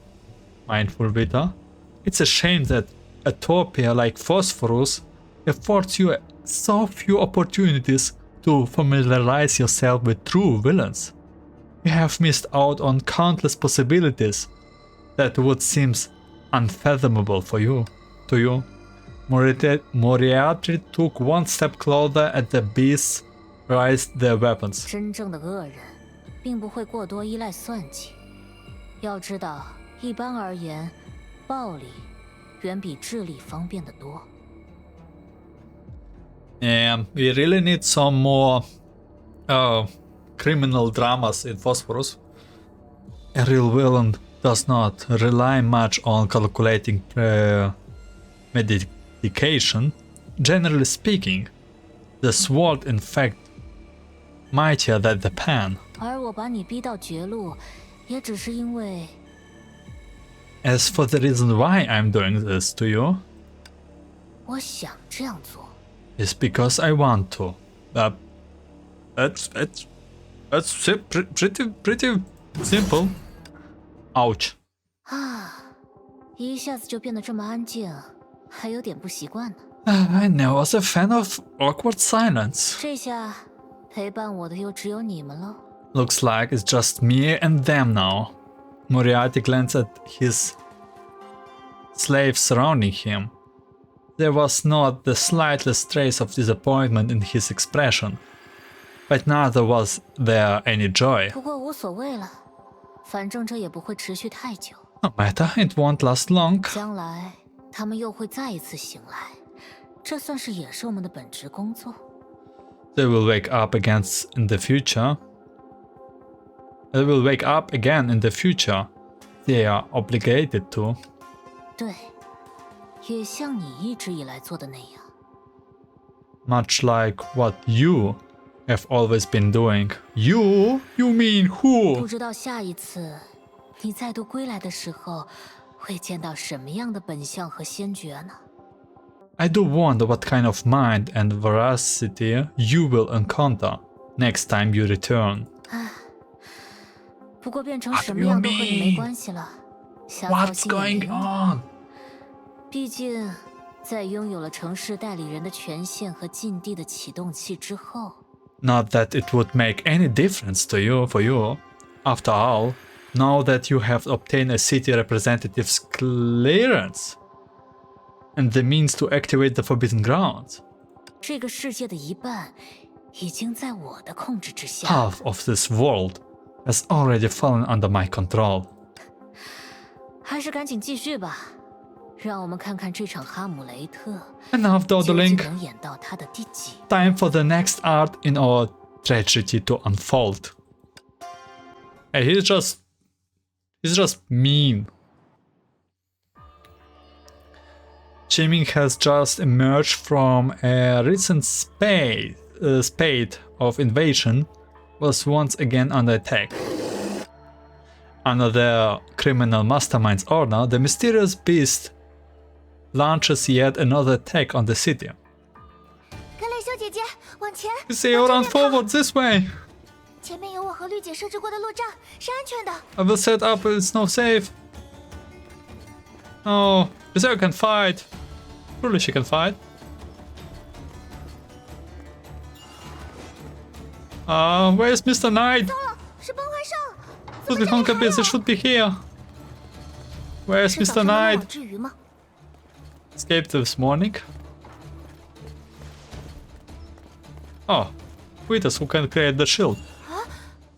Speaker 1: It's a shame that Utopia like Phosphorus affords you so few opportunities to familiarize yourself with true villains. You have missed out on countless possibilities that would seem unfathomable to you. Moriatry took one step closer as the beasts raised their weapons.
Speaker 5: 真正的恶人，并不会过多依赖算计。要知道，一般而言，暴力远比智力方便得多。
Speaker 1: Yeah, we really need some more criminal dramas in Phosphorus. A real villain does not rely much on calculating medication. Generally speaking, the sword in fact mightier than the pen.
Speaker 5: 而我把你逼到绝路，也只是因为
Speaker 1: As for the reason why I'm doing this to you,
Speaker 5: 我想这样做。
Speaker 1: it's because I want to. That's pretty simple. Ouch.
Speaker 5: 啊，一下子就变得这么安静，还有点不习惯呢。
Speaker 1: I never was a fan of awkward silence.
Speaker 5: 这下陪伴我的又只有你们了。
Speaker 1: Looks like it's just me and them now. Moriarty glanced at his slaves surrounding him. There was not the slightest trace of disappointment in his expression, but neither was there any joy.
Speaker 5: 不过无所谓了，反正这也不会持续太久。
Speaker 1: No matter, it won't last long.
Speaker 5: 将来他们又会再一次醒来，这算是也是我们的本职工作。
Speaker 1: They will wake up again in the future. They are obligated to.
Speaker 5: 对，也像你一直以来做的那样。
Speaker 1: Much like what you have always been doing. You? You mean
Speaker 5: 不
Speaker 1: who?
Speaker 5: 知道下一次你再度归来的时候，会见到什么样的本相和先觉呢？
Speaker 1: I do wonder what kind of mind and veracity you will encounter next time you return.
Speaker 5: 不过变成什么样都和你没关系了，瞎操
Speaker 1: What's
Speaker 5: 心也没
Speaker 1: going
Speaker 5: 用。
Speaker 1: on?
Speaker 5: 毕竟，在拥有了城市代理人的权限和禁地的启动器之后，
Speaker 1: Not that it would make any difference to you for you. After all, now that you have obtained a city representative's clearance and the means to activate the Forbidden Grounds,
Speaker 5: 这个世界的一半已经在我的控制之下。
Speaker 1: half of this world has already fallen under my control.
Speaker 5: 还是赶紧继续吧，让我们看看这场哈姆雷特
Speaker 1: Enough
Speaker 5: 究竟
Speaker 1: dawdling.
Speaker 5: 能演到他的第几。
Speaker 1: Time for the next art in our tragedy to unfold. Hey, he's just mean. Chiming has just emerged from a recent spate of invasion, was once again under attack. Under their criminal mastermind's order, the mysterious beast launches yet another attack on the city.
Speaker 3: 格蕾修姐姐，往前！
Speaker 1: You say you run forward this way.
Speaker 3: 前面有我和绿姐设置过的路障，是安全的。
Speaker 1: I will set up a snow safe. Oh, Berserker can fight. Surely she can fight. Where's Mr. Knight?
Speaker 3: 糟了，是崩坏兽！
Speaker 1: So the Honkai Beast should be here. Where's
Speaker 3: 是早
Speaker 1: Mr.
Speaker 3: 上的诺
Speaker 1: Knight?
Speaker 3: 网之鱼吗？
Speaker 1: Escaped this morning. Oh, Vitas who can create the shield.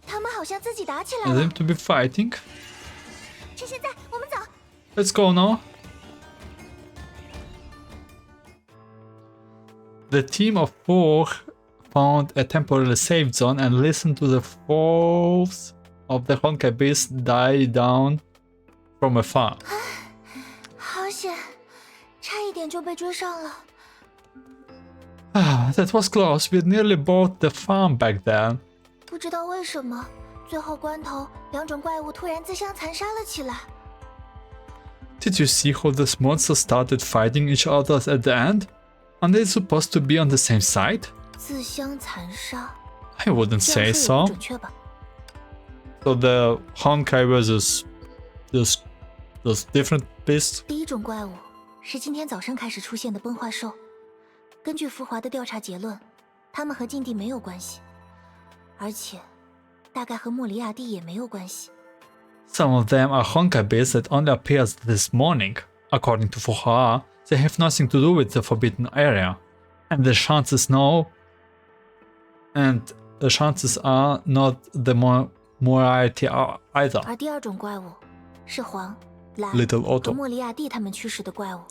Speaker 3: 他们好像自己打起来
Speaker 1: They
Speaker 3: 了
Speaker 1: seem。to be fighting.
Speaker 3: 趁现在，我们走。
Speaker 1: Let's go now. The team of four found a temporary safe zone and listened to the foes of the Honkai Beast die down from afar.
Speaker 3: 好险，差一点就被追上了。
Speaker 1: That was close. We nearly bought the farm back then.
Speaker 3: 不知道为什么，最后关头，两种怪物突然自相残杀了起来。
Speaker 1: Did you see how these monsters started fighting each other at the end? Aren't they supposed to be on the same side?
Speaker 3: 自相残杀，
Speaker 1: I wouldn't
Speaker 3: 这样
Speaker 1: say
Speaker 3: 说也
Speaker 1: so.
Speaker 3: 不准确吧？
Speaker 1: So the Honkai versus those different beasts.
Speaker 3: 第一种怪物是今天早上开始出现的崩坏兽。根据福华的调查结论，它们和禁地没有关系，而且大概和莫里亚蒂也没有关系。
Speaker 1: Some of them are Honkai beasts that only appeared this morning. According to Fuhua, they have nothing to do with the forbidden area, and the chances are not the Moriatry either.
Speaker 3: 而第二种怪物是黄、蓝
Speaker 1: Little
Speaker 3: 和
Speaker 1: Otto.
Speaker 3: 莫里亚蒂他们驱使的怪物，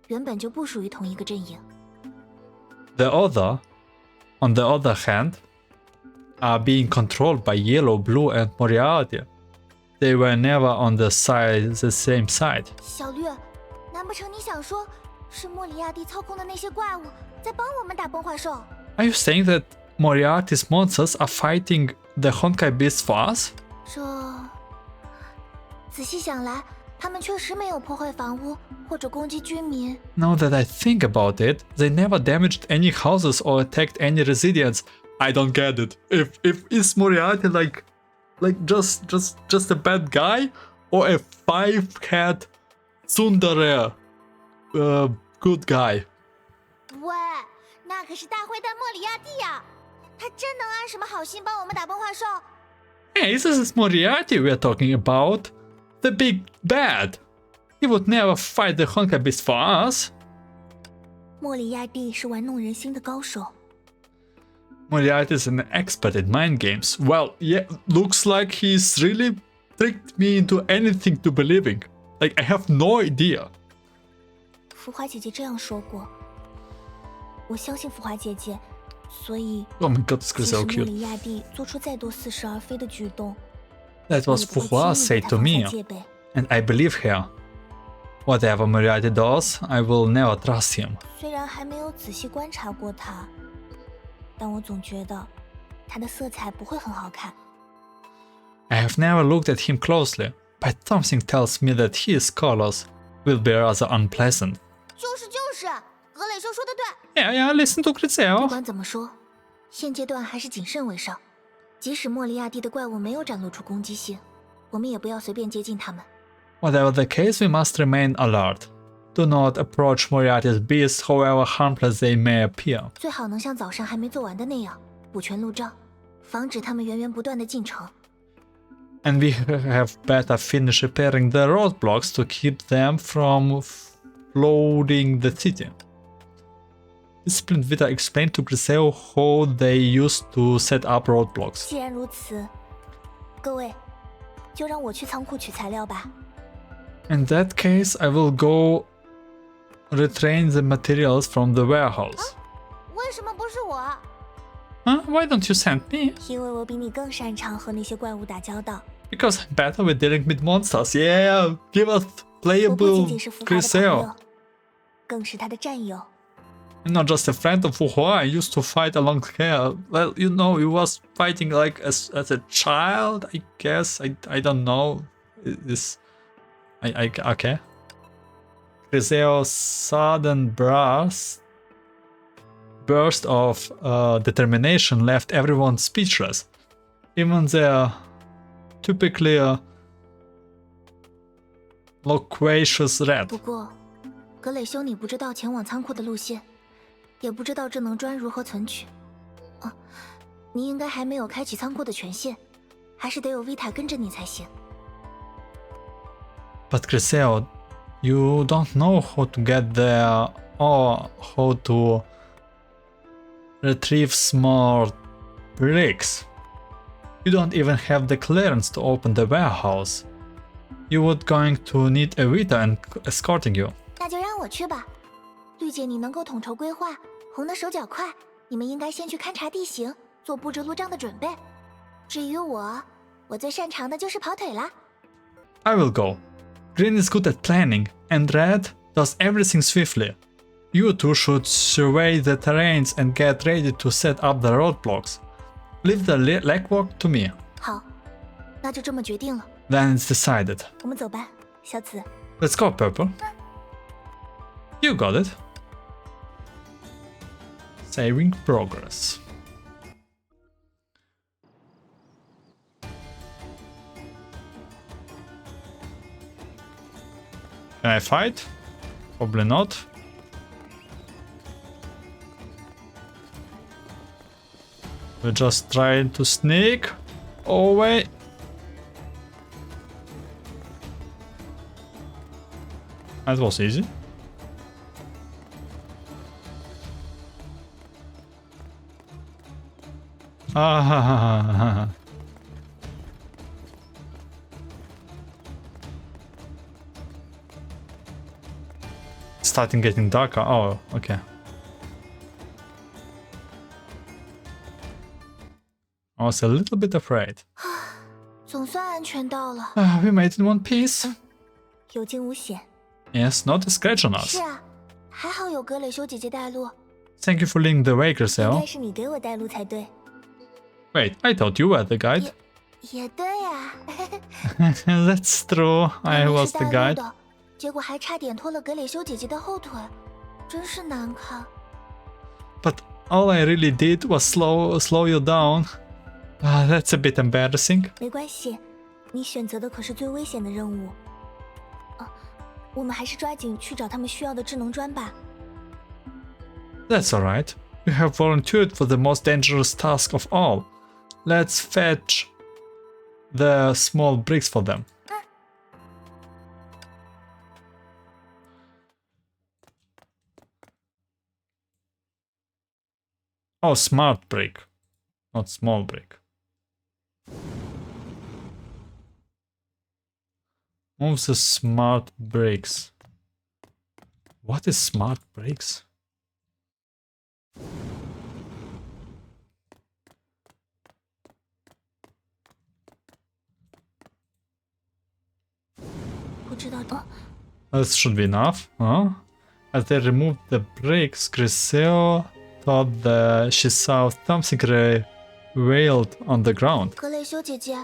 Speaker 3: 原本就不属于同一个阵营。
Speaker 1: The other, on the other hand, are being controlled by Yellow, Blue, and Moriarty. They were never on the same side.
Speaker 3: 小绿，难不成你想说，是莫里亚蒂操控的那些怪物在帮我们打崩坏兽？
Speaker 1: Are you saying that Moriarty's monsters are fighting the Honkai beasts for us?
Speaker 3: 这仔细想来，他们确实没有破坏房屋或者攻击居民。
Speaker 1: Now that I think about it, they never damaged any houses or attacked any residents. I don't get it. If is Moriarty like just a bad guy, or a five-head tsundere good guy?
Speaker 3: 喂，那可是大坏蛋莫里亚蒂呀！他真能安什么好心帮我们打崩坏兽？
Speaker 1: Hey, this is Moriarty we're talking about. The big bad. He would never fight the Honkai beast for us.
Speaker 3: 莫里亚蒂是玩弄人心的高手。
Speaker 1: Moriarty is an expert in mind games. Well, yeah, looks like he's really tricked me into anything to believing. Like, I have no idea.
Speaker 3: 福华姐姐这样说过，我相信福华姐姐，所以
Speaker 1: Oh my god, this girl
Speaker 3: 即
Speaker 1: is
Speaker 3: 使
Speaker 1: so
Speaker 3: 莫
Speaker 1: cute.
Speaker 3: 里亚蒂做出再多似是而非的举动，
Speaker 1: That
Speaker 3: 我
Speaker 1: was
Speaker 3: 也不会
Speaker 1: Fuhua
Speaker 3: 轻易
Speaker 1: said
Speaker 3: 地
Speaker 1: to
Speaker 3: 把她放
Speaker 1: me,
Speaker 3: 在戒备。
Speaker 1: and I believe her. Whatever Moriarty does, I will never trust him.
Speaker 3: 虽然还没有仔细观察过他，但我总觉得他的色彩不会很好看。
Speaker 1: I have never looked at him closely, but something tells me that his colors will be rather unpleasant.
Speaker 3: 就是，格雷修说的对。
Speaker 1: Yeah, listen to
Speaker 3: 不
Speaker 1: Grisel.
Speaker 3: 管怎么说，现阶段还是谨慎为上。即使莫里亚蒂的怪物没有展露出攻击性，我们也不要随便接近他们。
Speaker 1: Whatever the case, we must remain alert. Do not approach Moriarty's beasts, however harmless they may appear.
Speaker 3: 最好能像早上还没做完的那样，补全路障，防止他们源源不断的进城。
Speaker 1: And we have better finish repairing the roadblocks to keep them from flooding the city. Disciplined Vita explained to Grisel how they used to set up roadblocks.
Speaker 3: 既然如此，各位，就让我去仓库取材料吧。
Speaker 1: In that case, I will go retrain the materials from the warehouse.
Speaker 3: 为什么不是我？
Speaker 1: Huh? Why don't you send me?
Speaker 3: 因为我比你更擅长和那些怪物打交道。
Speaker 1: Because I'm better with dealing with monsters. Yeah, give us
Speaker 3: 我不仅
Speaker 1: playable
Speaker 3: 仅是福华的朋
Speaker 1: Grisel.
Speaker 3: 友，更是他的战友。
Speaker 1: I'm not just a friend of Hua. I used to fight along here. Well, you know, he was fighting like as a child, I guess. I don't know. This okay. Grisel's sudden burst of determination left everyone speechless. Even their typically loquacious red.
Speaker 3: 不过，格雷修，你不知道前往仓库的路线，也不知道智能砖如何存取。你应该还没有开启仓库的权限，还是得有维塔跟着你才行。
Speaker 1: But Grisel, you don't know how to get there or how to retrieve small bricks. You don't even have the clearance to open the warehouse. You would going to need a Vita and escorting you.
Speaker 3: 那就让我去吧。绿姐，你能够统筹规划，红的手脚快，你们应该先去勘察地形，做布置路障的准备。至于我最擅长的就是跑腿啦。
Speaker 1: I will go. Green is good at planning, and Red does everything swiftly. You two should survey the terrains and get ready to set up the roadblocks. Leave the legwork to me.
Speaker 3: 好，那就这么决定了。
Speaker 1: Then it's decided.
Speaker 3: 我们走吧，小紫。
Speaker 1: Let's go, Purple. You got it. Saving progress. Can I fight? Probably not. We're just trying to sneak away. That was easy. Ah, starting getting darker. Oh, okay. I was a little bit afraid.
Speaker 2: 总算安全到了。
Speaker 1: We made it in one piece.
Speaker 5: 有惊无险。
Speaker 1: Yes, not a scratch on us.
Speaker 2: 是啊，还好有格蕾修姐姐带路。
Speaker 1: Thank you for leading the way,
Speaker 5: 应
Speaker 1: Grisel.
Speaker 5: 该是你给我带路才对。
Speaker 1: Wait, I thought you were the guide.
Speaker 2: 也对呀、
Speaker 1: That's true. I
Speaker 2: 明明
Speaker 1: was
Speaker 2: 是
Speaker 1: the
Speaker 2: 带路
Speaker 1: guide.
Speaker 2: 的，结果还差点拖了格蕾修姐姐的后腿，真是难看。
Speaker 1: But all I really did was slow you down. That's a bit embarrassing.
Speaker 5: 没关系，你选择的可是最危险的任务。我们还是抓紧去找他们需要的智能砖吧。
Speaker 1: That's alright. You have volunteered for the most dangerous task of all. Let's fetch the small bricks for them. Oh, smart brick, not small brick. Move the smart bricks. What is smart bricks? This should be enough, huh? As they removed the bricks, Grisel thought that she saw something wailed on the ground.
Speaker 2: 格蕾修姐姐，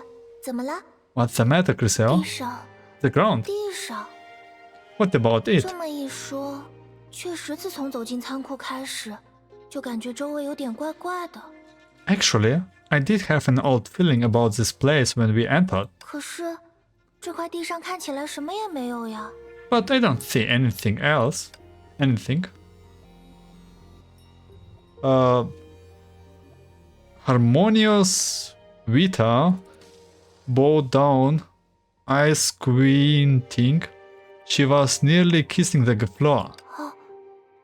Speaker 2: 怎么了？
Speaker 1: What's the matter,
Speaker 2: 地
Speaker 1: Grisel?
Speaker 2: 上，
Speaker 1: The ground.
Speaker 2: 地上。
Speaker 1: What about it?
Speaker 2: 这么一说，确实自从走进仓库开始，就感觉周围有点怪怪的。
Speaker 1: Actually, I did have an odd feeling about this place when we entered,
Speaker 2: 可是，这块地上看起来什么也没有呀。
Speaker 1: but I don't see anything else. Anything? Harmonious Vita bowed down, eyes squinting. She was nearly kissing the floor.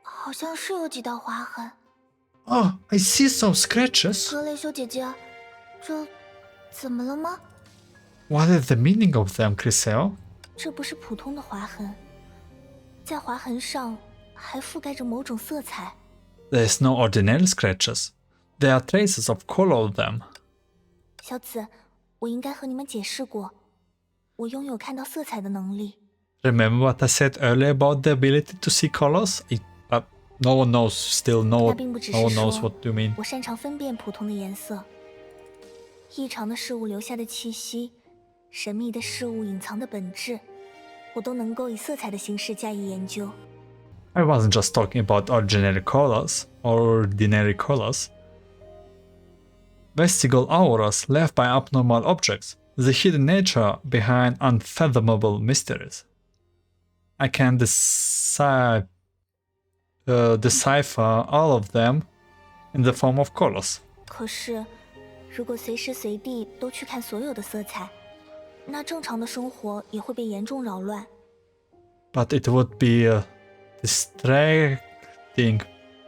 Speaker 2: 好像是有几道划痕。
Speaker 1: Oh, I see some scratches.
Speaker 2: 格蕾修姐姐，这怎么了吗？
Speaker 1: What is the meaning of them, Grisel?
Speaker 5: 这不是普通的划痕，在划痕上还覆盖着某种色彩。
Speaker 1: There's no ordinary scratches. There are traces of color on them.
Speaker 5: 小紫，我应该和你们解释过，我拥有看到色彩的能力。
Speaker 1: Remember what I said earlier about the ability to see colors? No one knows still. No
Speaker 5: 那
Speaker 1: one
Speaker 5: 并不只
Speaker 1: knows
Speaker 5: 是
Speaker 1: what
Speaker 5: 说
Speaker 1: you mean.
Speaker 5: 我擅长分辨普通的颜色，异常的事物留下的气息，神秘的事物隐藏的本质，我都能够以色彩的形式加以研究。
Speaker 1: I wasn't just talking about ordinary colors. Vestigial auras left by abnormal objects, the hidden nature behind unfathomable mysteries. I can decipher all of them in the form of colors.
Speaker 5: 可是，如果随时随地都去看所有的色彩，那正常的生活也会被严重扰乱。
Speaker 1: But it would be distracting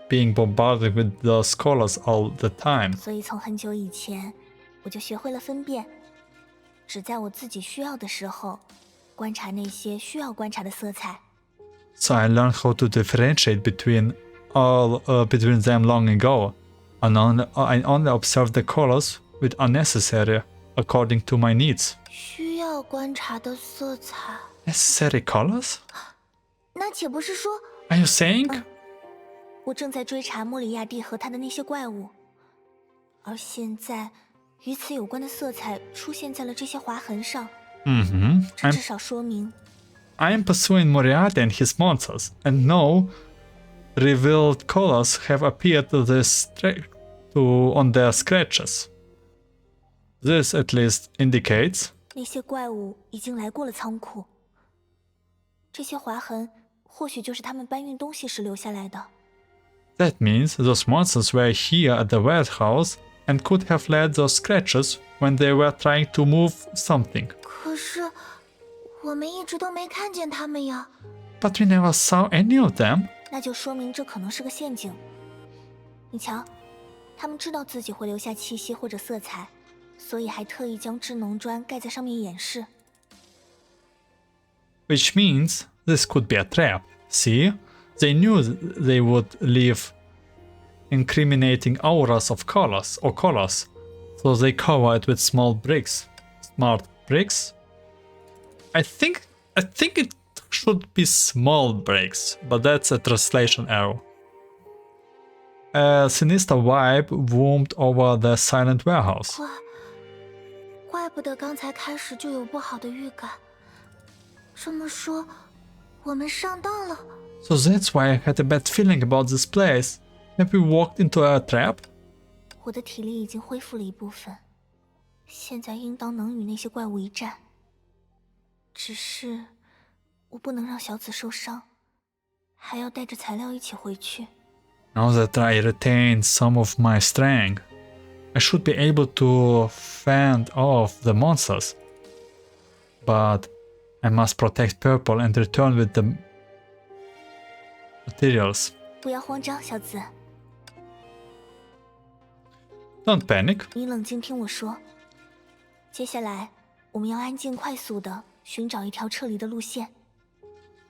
Speaker 1: being bombarded with those colors all the time.
Speaker 5: 所以从很久以前，我就学会了分辨，只在我自己需要的时候，观察那些需要观察的色彩。
Speaker 1: So I learned how to differentiate between them long ago, and I only observed the colors with unnecessary according to my needs.
Speaker 2: 需要观察的色彩，
Speaker 1: Necessary colors?
Speaker 2: 那岂不是说
Speaker 1: Are you saying?
Speaker 5: 我正在追查莫里亚蒂和他的那些怪物，而现在与此有关的色彩出现在了这些划痕上，这至少说明
Speaker 1: I am pursuing Moriarty and his monsters, and no revealed colors have appeared on their scratches. This at least indicates
Speaker 5: 那些怪物已经来过了仓库。
Speaker 2: 这些划痕或许就是他们搬运东西时留下来的。
Speaker 1: That means those monsters were here at the warehouse and could have left those scratches when they were trying to move something.
Speaker 3: 可是我们一直都没看见他们呀。
Speaker 1: But we never saw any of them.
Speaker 2: 那就说明这可能是个陷阱。你瞧，他们知道自己会留下气息或者色彩，所以还特意将智能砖盖在上面掩饰。
Speaker 1: Which means this could be a trap. See? They knew they would leave incriminating auras of colors, so they cover it with small bricks. Smart bricks? I think it should be small bricks, but that's a translation error. A sinister vibe wombed over the silent warehouse.
Speaker 3: 怪不得刚才开始就有不好的预感。这么说，我们上当了。
Speaker 1: So that's why I had a bad feeling about this place. Have we walked into a trap?
Speaker 2: 我的体力已经恢复了一部分，现在应当能与那些怪物一战。只是我不能让小紫受伤，还要带着材料一起回去。
Speaker 1: Now that I retained some of my strength, I should be able to fend off the monsters. But I must protect Purple and return with the materials.
Speaker 2: 不要慌张，小紫。
Speaker 1: Don't panic.
Speaker 2: 你冷静听我说。接下来，我们要安静快速地寻找一条撤离的路线。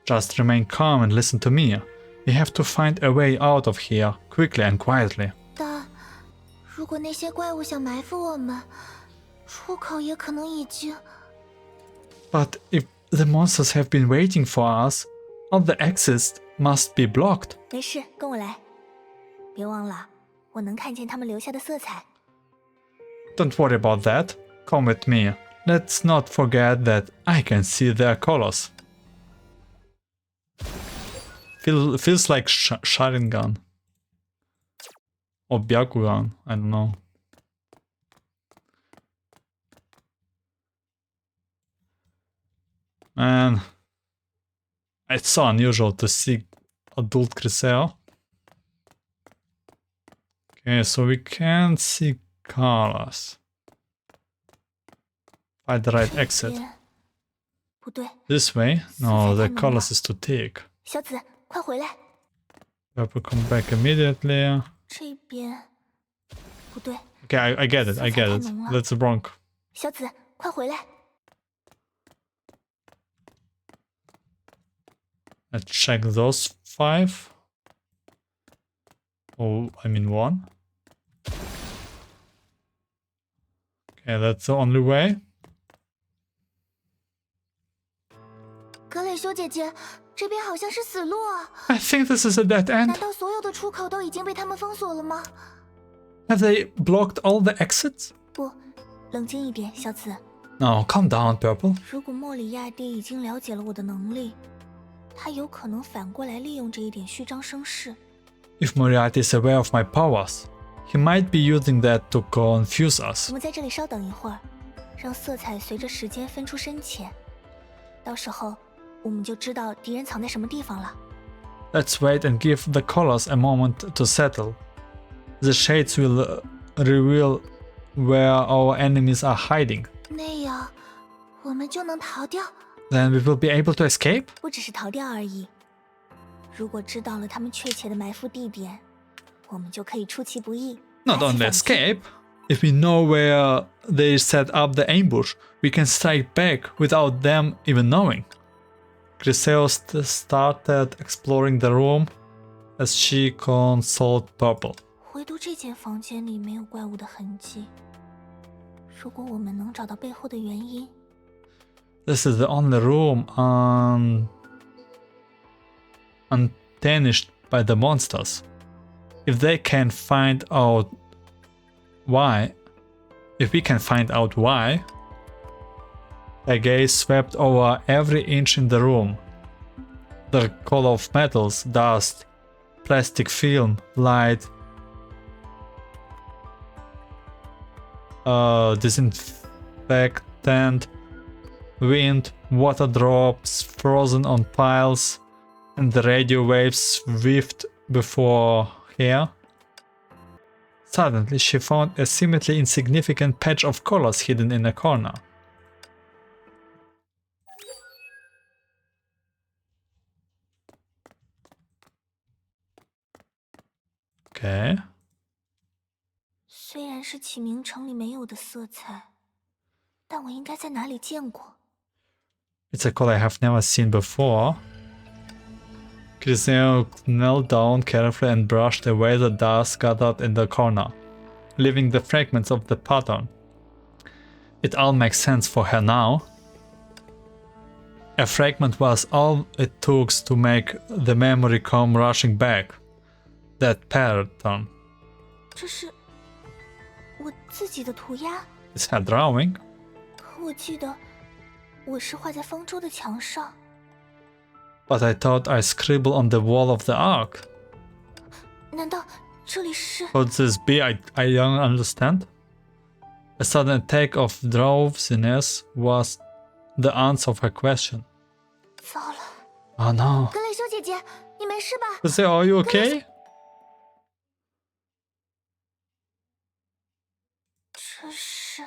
Speaker 1: Just remain calm and listen to me. We have to find a way out of here, quickly and quietly.
Speaker 3: 但如果那些怪物想埋伏我们，出口也可能已经……
Speaker 1: But if the monsters have been waiting for us, all the exits must be blocked.
Speaker 2: 没事，跟我来。别忘了，我能看见他们留下的色彩。
Speaker 1: Don't worry about that. Come with me. Let's not forget that I can see their colors. Feels like Sharingan. Or Byakugan, I don't know. Man, it's so unusual to see adult Grisel. Okay, so we can see colors. Find the right exit.
Speaker 2: 不对，
Speaker 1: This way? No, the colors is too thick.
Speaker 2: 小紫，快回来！
Speaker 1: Purple come back immediately.
Speaker 2: 这边不对。
Speaker 1: Okay, I get it, I get it. That's wrong.
Speaker 2: 小紫，快回来！
Speaker 1: Let's check those 5. Oh, I mean 1. Okay, that's the only way.
Speaker 3: 格蕾修姐姐，这边好像是死路啊！
Speaker 1: I think this is a dead end.
Speaker 3: 难道所有的出口都已经被他们封锁了吗？
Speaker 1: Have they blocked all the exits?
Speaker 2: 不，冷静一点，小紫。
Speaker 1: No, calm down, Purple.
Speaker 2: 如果莫里亚蒂已经了解了我的能力，他有可能反过来利用这一点虚张声势。
Speaker 1: If Moriarty is aware of my powers, he might be using that to confuse us.
Speaker 2: 我们在这里稍等一会儿，让色彩随着时间分出深浅，到时候我们就知道敌人藏在什么地方了。
Speaker 1: Let's wait and give the colors a moment to settle. The shades will reveal where our enemies are hiding.
Speaker 3: 那样，我们就能逃掉。
Speaker 1: Then we will be able to escape?
Speaker 2: 不只是逃掉而已。如果知道了他们确切的埋伏地点，我们就可以出其不意。
Speaker 1: Not only escape. If we know where they set up the ambush, we can strike back without them even knowing. Grisel started exploring the room as she consoled Purple.
Speaker 2: 唯独这间房间里没有怪物的痕迹。如果我们能找到背后的原因，
Speaker 1: This is the only room untarnished by the monsters. If they can find out why, if we can find out why, a gaze swept over every inch in the room. The color of metals, dust, plastic film, light, disinfectant, wind, water drops frozen on piles, and the radio waves whiffed before her. Suddenly, she found a seemingly insignificant patch of colors hidden in a corner. Okay.
Speaker 2: 虽然是启明城里没有的色彩，但我应该在哪里见过？
Speaker 1: It's a color I have never seen before. Christine knelt down carefully and brushed away the dust gathered in the corner, leaving the fragments of the pattern. It all makes sense for her now. A fragment was all it took to make the memory come rushing back. That pattern.
Speaker 2: 这是我自己的涂鸦。
Speaker 1: It's her drawing.
Speaker 2: 可我记得我是画在方舟的墙上。
Speaker 1: But I thought I scribbled on the wall of the ark.
Speaker 2: 难道这里是？
Speaker 1: Could this be? I don't understand. A sudden attack of drowsiness was the answer of her question.
Speaker 2: 糟了！
Speaker 1: Oh no.
Speaker 3: 格雷修姐姐，你没事吧？
Speaker 1: Jose, are you okay?
Speaker 2: 这是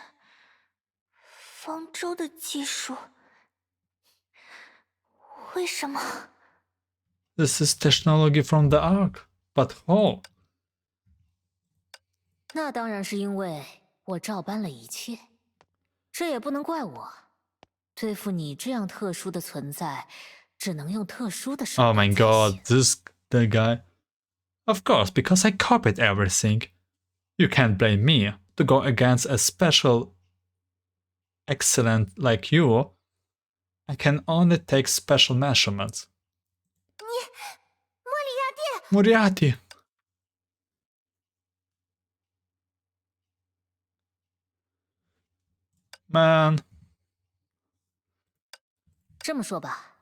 Speaker 2: 方舟的技术。为什么？
Speaker 1: This is technology from the ark. But how?
Speaker 5: 那当然是因为我照搬了一切，这也不能怪我。对付你这样特殊的存在，只能用特殊的手
Speaker 1: Oh
Speaker 5: 段
Speaker 1: my
Speaker 5: 才行。
Speaker 1: god, the guy. Of course, because I copied everything. You can't blame me to go against a special excellent like you. I can only take special measurements.
Speaker 3: 莫里亚蒂，
Speaker 1: Moriarty. Man.
Speaker 5: 这么说吧，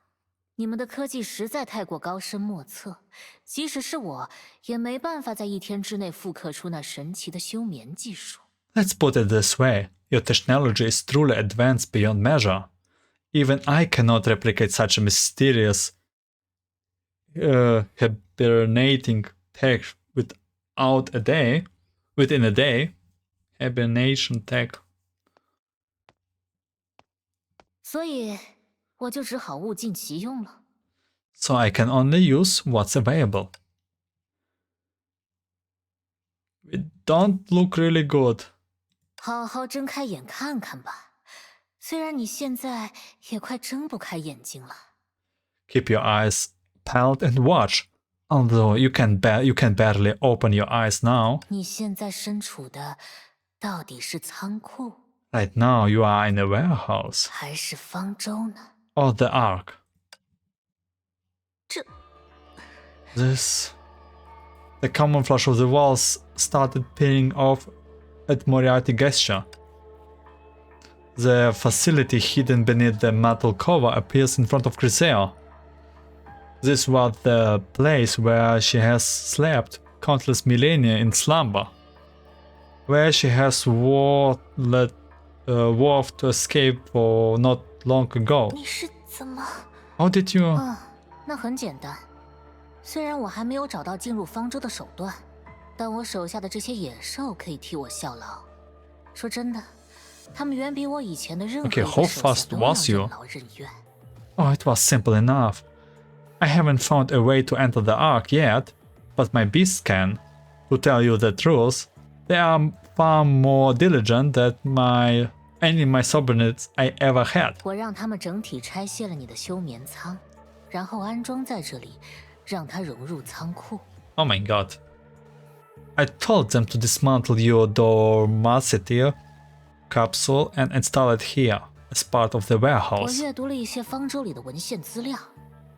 Speaker 5: 你们的科技实在太过高深莫测，即使是我，也没办法在一天之内复刻出那神奇的休眠技术。
Speaker 1: Let's put it this way. Your technology is truly advanced beyond measure. Even I cannot replicate such a mysterious hibernating tech within a day. Hibernation tech.
Speaker 5: 所以我就只好物尽其用了。
Speaker 1: So I can only use what's available. We don't look really good.
Speaker 5: 好好睁开眼看看吧，虽然你现在也快睁不开眼睛了。
Speaker 1: Keep your eyes peeled and watch. Although you can barely open your eyes now.
Speaker 5: 你现在身处的到底是仓库，
Speaker 1: Right now you are in a warehouse.
Speaker 5: 还是方舟呢？
Speaker 1: Or the ark.
Speaker 2: 这
Speaker 1: This. The camouflage of the walls started peeling off at Moriarty's gesture. The facility hidden beneath the metal cover appears in front of Griselle. This was the place where she has slept countless millennia in slumber. Where she has vowed to escape for not long ago.
Speaker 2: 你是怎么？
Speaker 1: How did you...
Speaker 5: 那很简单。虽然我还没有找到进入方舟的手段，但我手下的这些野兽可以替我效劳。说真的，他们远比我以前的任何一
Speaker 1: Okay,
Speaker 5: 个
Speaker 1: how
Speaker 5: 手下
Speaker 1: fast
Speaker 5: 都要
Speaker 1: was you?
Speaker 5: 任劳任怨。
Speaker 1: Oh, it was simple enough. I haven't found a way to enter the ark yet, but my beasts can. To tell you the truth, they are far more diligent than any of my subordinates I ever had.
Speaker 5: 我让他们整体拆卸了你的休眠舱，然后安装在这里，让它融入仓库。
Speaker 1: Oh my god. I told them to dismantle your dormacity capsule and install it here as part of the
Speaker 5: 我
Speaker 1: warehouse.
Speaker 5: 阅读了一些方舟里的文献资料，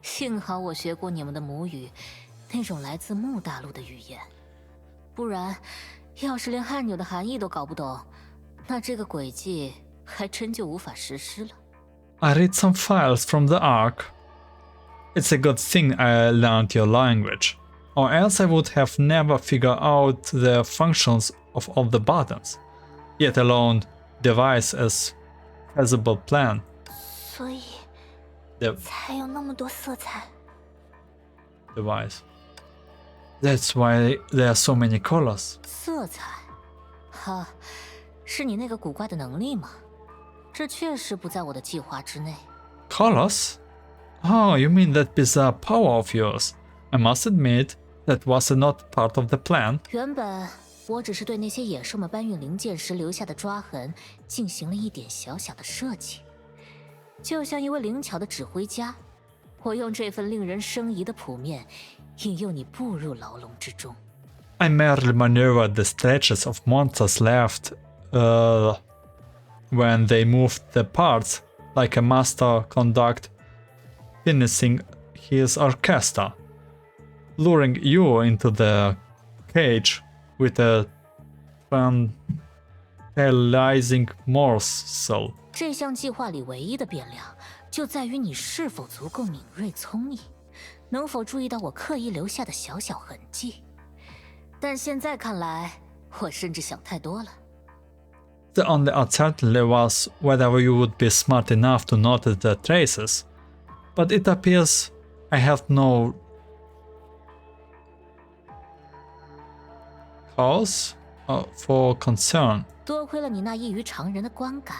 Speaker 5: 幸好我学过你们的母语，那种来自木大陆的语言，不然，要是连按钮的含义都搞不懂，那这个轨迹还真就无法实施了。
Speaker 1: I read some files from the ark. It's a good thing I learned your language, or else I would have never figured out the functions of all the buttons, yet alone devise a feasible plan.
Speaker 3: 所以
Speaker 1: The
Speaker 3: 才有那么多色彩。
Speaker 1: device. That's why there are so many colors.
Speaker 5: 色彩，哈，是你那个古怪的能力吗？这确实不在我的计划之内。
Speaker 1: Colors? Oh, you mean that bizarre power of yours? I must admit, that was not part of the plan.
Speaker 5: 原本我只是对那些野兽们搬运零件时留下的抓痕进行了一点小小的设计，就像一位灵巧的指挥家，我用这份令人生疑的谱面引诱你步入牢笼之中。
Speaker 1: I merely maneuvered the stretches of monsters left when they moved the parts, like a master conduct finishing his orchestra, luring you into the cage with a tantalizing morsel.
Speaker 5: 这项计划里唯一的变量，就在于你是否足够敏锐聪明，能否注意到我刻意留下的小小痕迹。但现在看来，我甚至想太多了。
Speaker 1: The only uncertainty was whether you would be smart enough to notice the traces, but it appears I have no cause for concern.
Speaker 5: 多亏了你那异于常人的观感，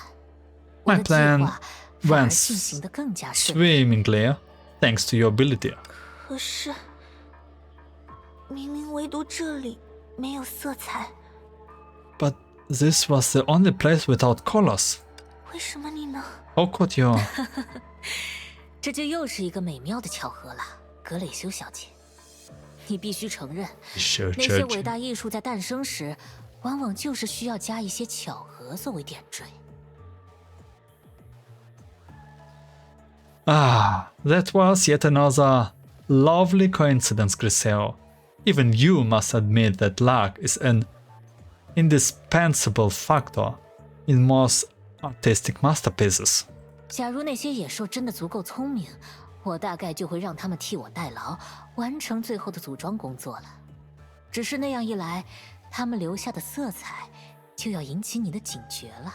Speaker 1: My
Speaker 5: 我的计
Speaker 1: plan
Speaker 5: 划反而
Speaker 1: went
Speaker 5: 进行得更加顺利。
Speaker 1: swimmingly, thanks to your ability.
Speaker 3: 可是，明明唯独这里没有色彩，
Speaker 1: But this was the only place without colors.
Speaker 3: 为什么你能？
Speaker 1: How could you?
Speaker 5: 这就又是一个美妙的巧合了，格蕾修小姐。你必须承认，那些伟大艺术在诞生时，往往就是需要加一些巧合作为点缀。
Speaker 1: Ah, that was yet another lovely coincidence, Grisel. Even you must admit that luck is an indispensable factor in most artistic masterpieces.
Speaker 5: 假如那些野兽真的足够聪明，我大概就会让他们替我代劳，完成最后的组装工作了。只是那样一来，他们留下的色彩就要引起你的警觉了。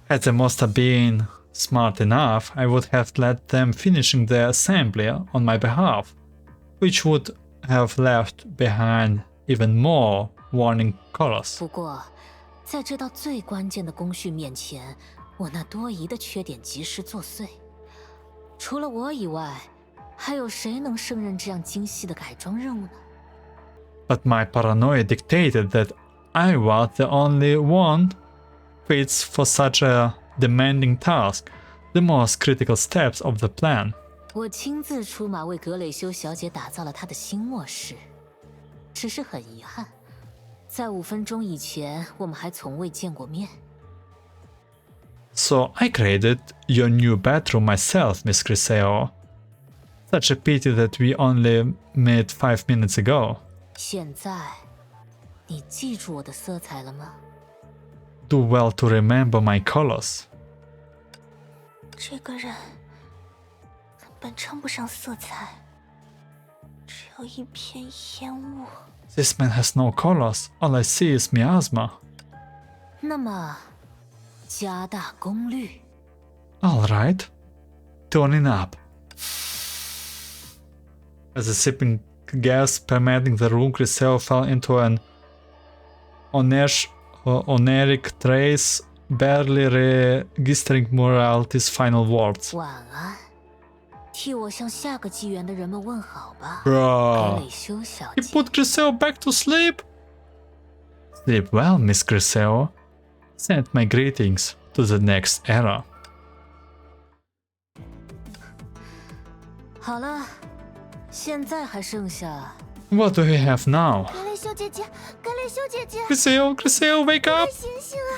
Speaker 1: Had the monster been smart enough, I would have let them finishing the assembly on my behalf, which would have left behind even more warning colors.
Speaker 5: 不过，在这道最关键的工序面前，我那多疑的缺点及时作祟。除了我以外，还有谁能胜任这样精细的改装任务呢？
Speaker 1: But my paranoia dictated that I was the only one fit for such a demanding task, the most critical steps of the plan.
Speaker 5: 我亲自出马为格蕾修小姐打造了她的新卧室，只是很遗憾，在5分钟以前，我们还从未见过面。
Speaker 1: So I created your new bedroom myself, Miss Griseo. Such a pity that we only met 5 minutes ago.
Speaker 5: 现在，你记住我的色彩了吗？
Speaker 1: Do well to remember my colors.
Speaker 3: 这个人根本称不上色彩，只有一片烟雾。
Speaker 1: This man has no colors. All I see is miasma.
Speaker 5: 那么，加大功率。
Speaker 1: All right. Turning up. As the sipping gas permeating the room, Grisel fell into an oneric trance, barely registering Moriaty's final words.
Speaker 5: 晚安，替我向下个纪元的人们问好吧，
Speaker 1: Bruh.
Speaker 5: 格蕾修小
Speaker 1: He
Speaker 5: 姐。
Speaker 1: put Grisel back to sleep? Sleep well, Miss Grisel. Send my greetings to the next era.
Speaker 5: 好了，现在还剩下。
Speaker 1: What do we have now?
Speaker 3: 格蕾修姐姐，格蕾修姐姐，
Speaker 1: Grisel, Grisel, wake
Speaker 3: 快
Speaker 1: up!
Speaker 3: 醒醒啊！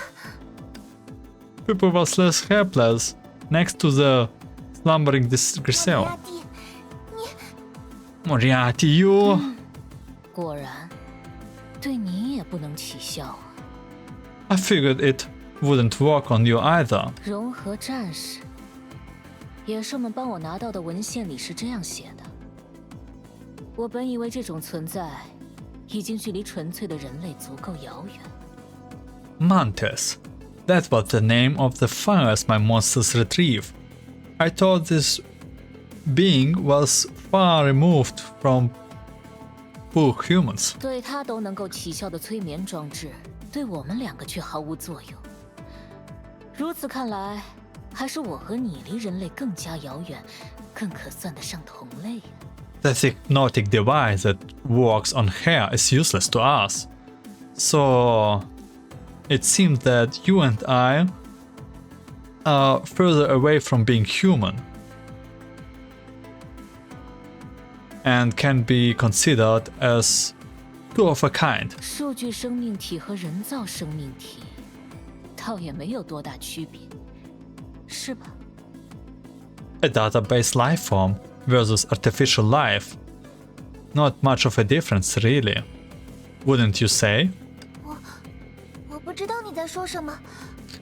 Speaker 1: Pippa was less helpless next to the slumbering Grisel.
Speaker 3: 亚蒂，
Speaker 1: Moriarty, you!
Speaker 5: 果然，对你也不能起效啊！
Speaker 1: I figured it wouldn't work on you either.
Speaker 5: 融合战士，野兽们帮我拿到的文献里是这样写的。我本以为这种存在已经距离纯粹的人类足够遥远。
Speaker 1: Mantis. That was the name of the fires my monsters retrieved. I thought this being was far removed from poor humans.
Speaker 5: 对他都能够起效的催眠装置，对我们两个却毫无作用。如此看来，还是我和你离人类更加遥远，更可算得上同类。
Speaker 1: The hypnotic device that works on hair is useless to us. So it seems that you and I are further away from being human and can be considered as two of a kind.
Speaker 5: 数据生命体和人造生命体，倒也没有多大区别，是吧？
Speaker 1: A database life form versus artificial life. Not much of a difference, really. Wouldn't you say?
Speaker 3: 我不知道你在说什么，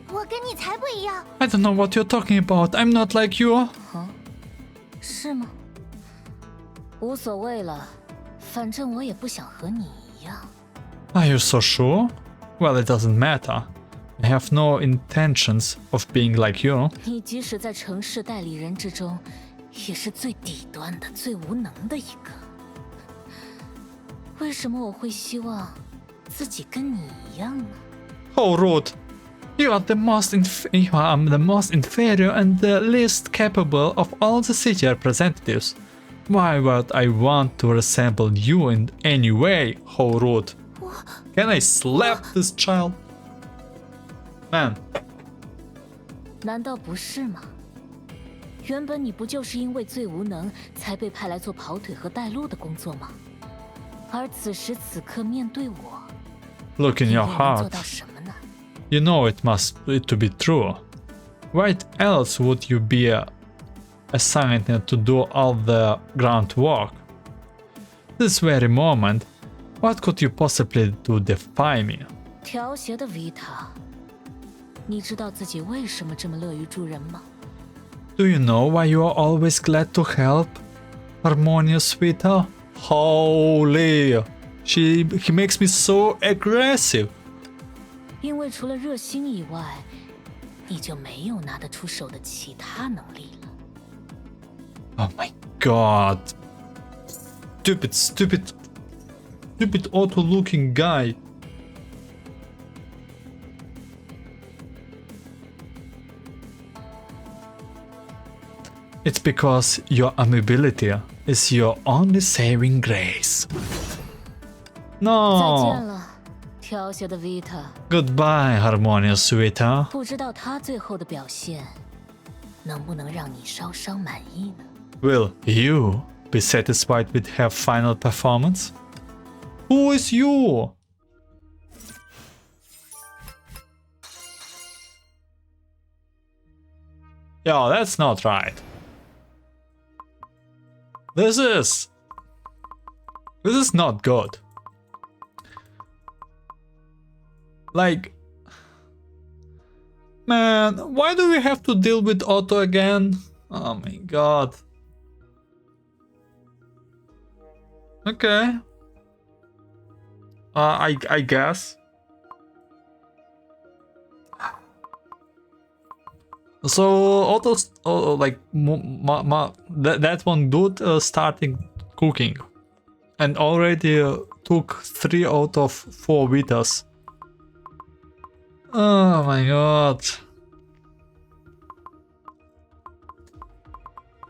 Speaker 3: 我跟你才不一样。
Speaker 1: I don't know what you're talking about. I'm not like you.
Speaker 5: 是吗？无所谓了，反正我也不想和你一样。
Speaker 1: Are you so sure? Well, it doesn't matter. I have no intentions of being like you.
Speaker 5: 你即使在城市代理人之中，也是最底端的、最无能的一个。为什么我会希望自己跟你一样呢？
Speaker 1: How rude! You are the most inferior and the least capable of all the city representatives. Why would I want to resemble you in any way? How rude! Can I slap this child? Man.
Speaker 5: 难道不是吗？原本你不就是因为最无能，才被派来做跑腿和带路的工作吗？而此时此刻面对我，
Speaker 1: Look in your
Speaker 5: 你能做
Speaker 1: heart.
Speaker 5: 到什么呢？
Speaker 1: You know it must to be true. Why else would you be assigned to do all the groundwork? This very moment, what could you possibly do defy me?
Speaker 5: 调谐的维塔，你知道自己为什么这么乐于助人吗？
Speaker 1: Do you know why you are always glad to help? Harmonious Vita? Holy! He makes me so aggressive.
Speaker 5: 因为除了热心以外，你就没有拿得出手的其他能力了。
Speaker 1: Oh my god. Stupid auto-looking guy. It's because your amiability is your only saving grace.
Speaker 5: 再见
Speaker 1: No.
Speaker 5: 了，调谐的维塔。
Speaker 1: Goodbye, Harmonious Vita.
Speaker 5: 不知道他最后的表现能不能让你稍稍满意呢？
Speaker 1: Will you be satisfied with her final performance? Who is you? Yo, that's not right. This is not good. Like, man, why do we have to deal with Otto again? Oh my god. Okay. I guess. So Otto's like that one dude starting cooking, and already took 3 out of 4 Vitas. Oh my god.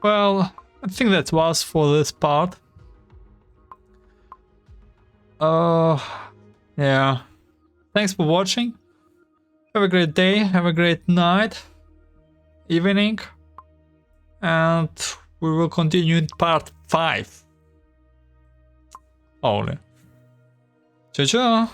Speaker 1: Well, I think that was for this part. Yeah. Thanks for watching. Have a great day, have a great night, evening, and we will continue in part 5. Only. Ciao ciao!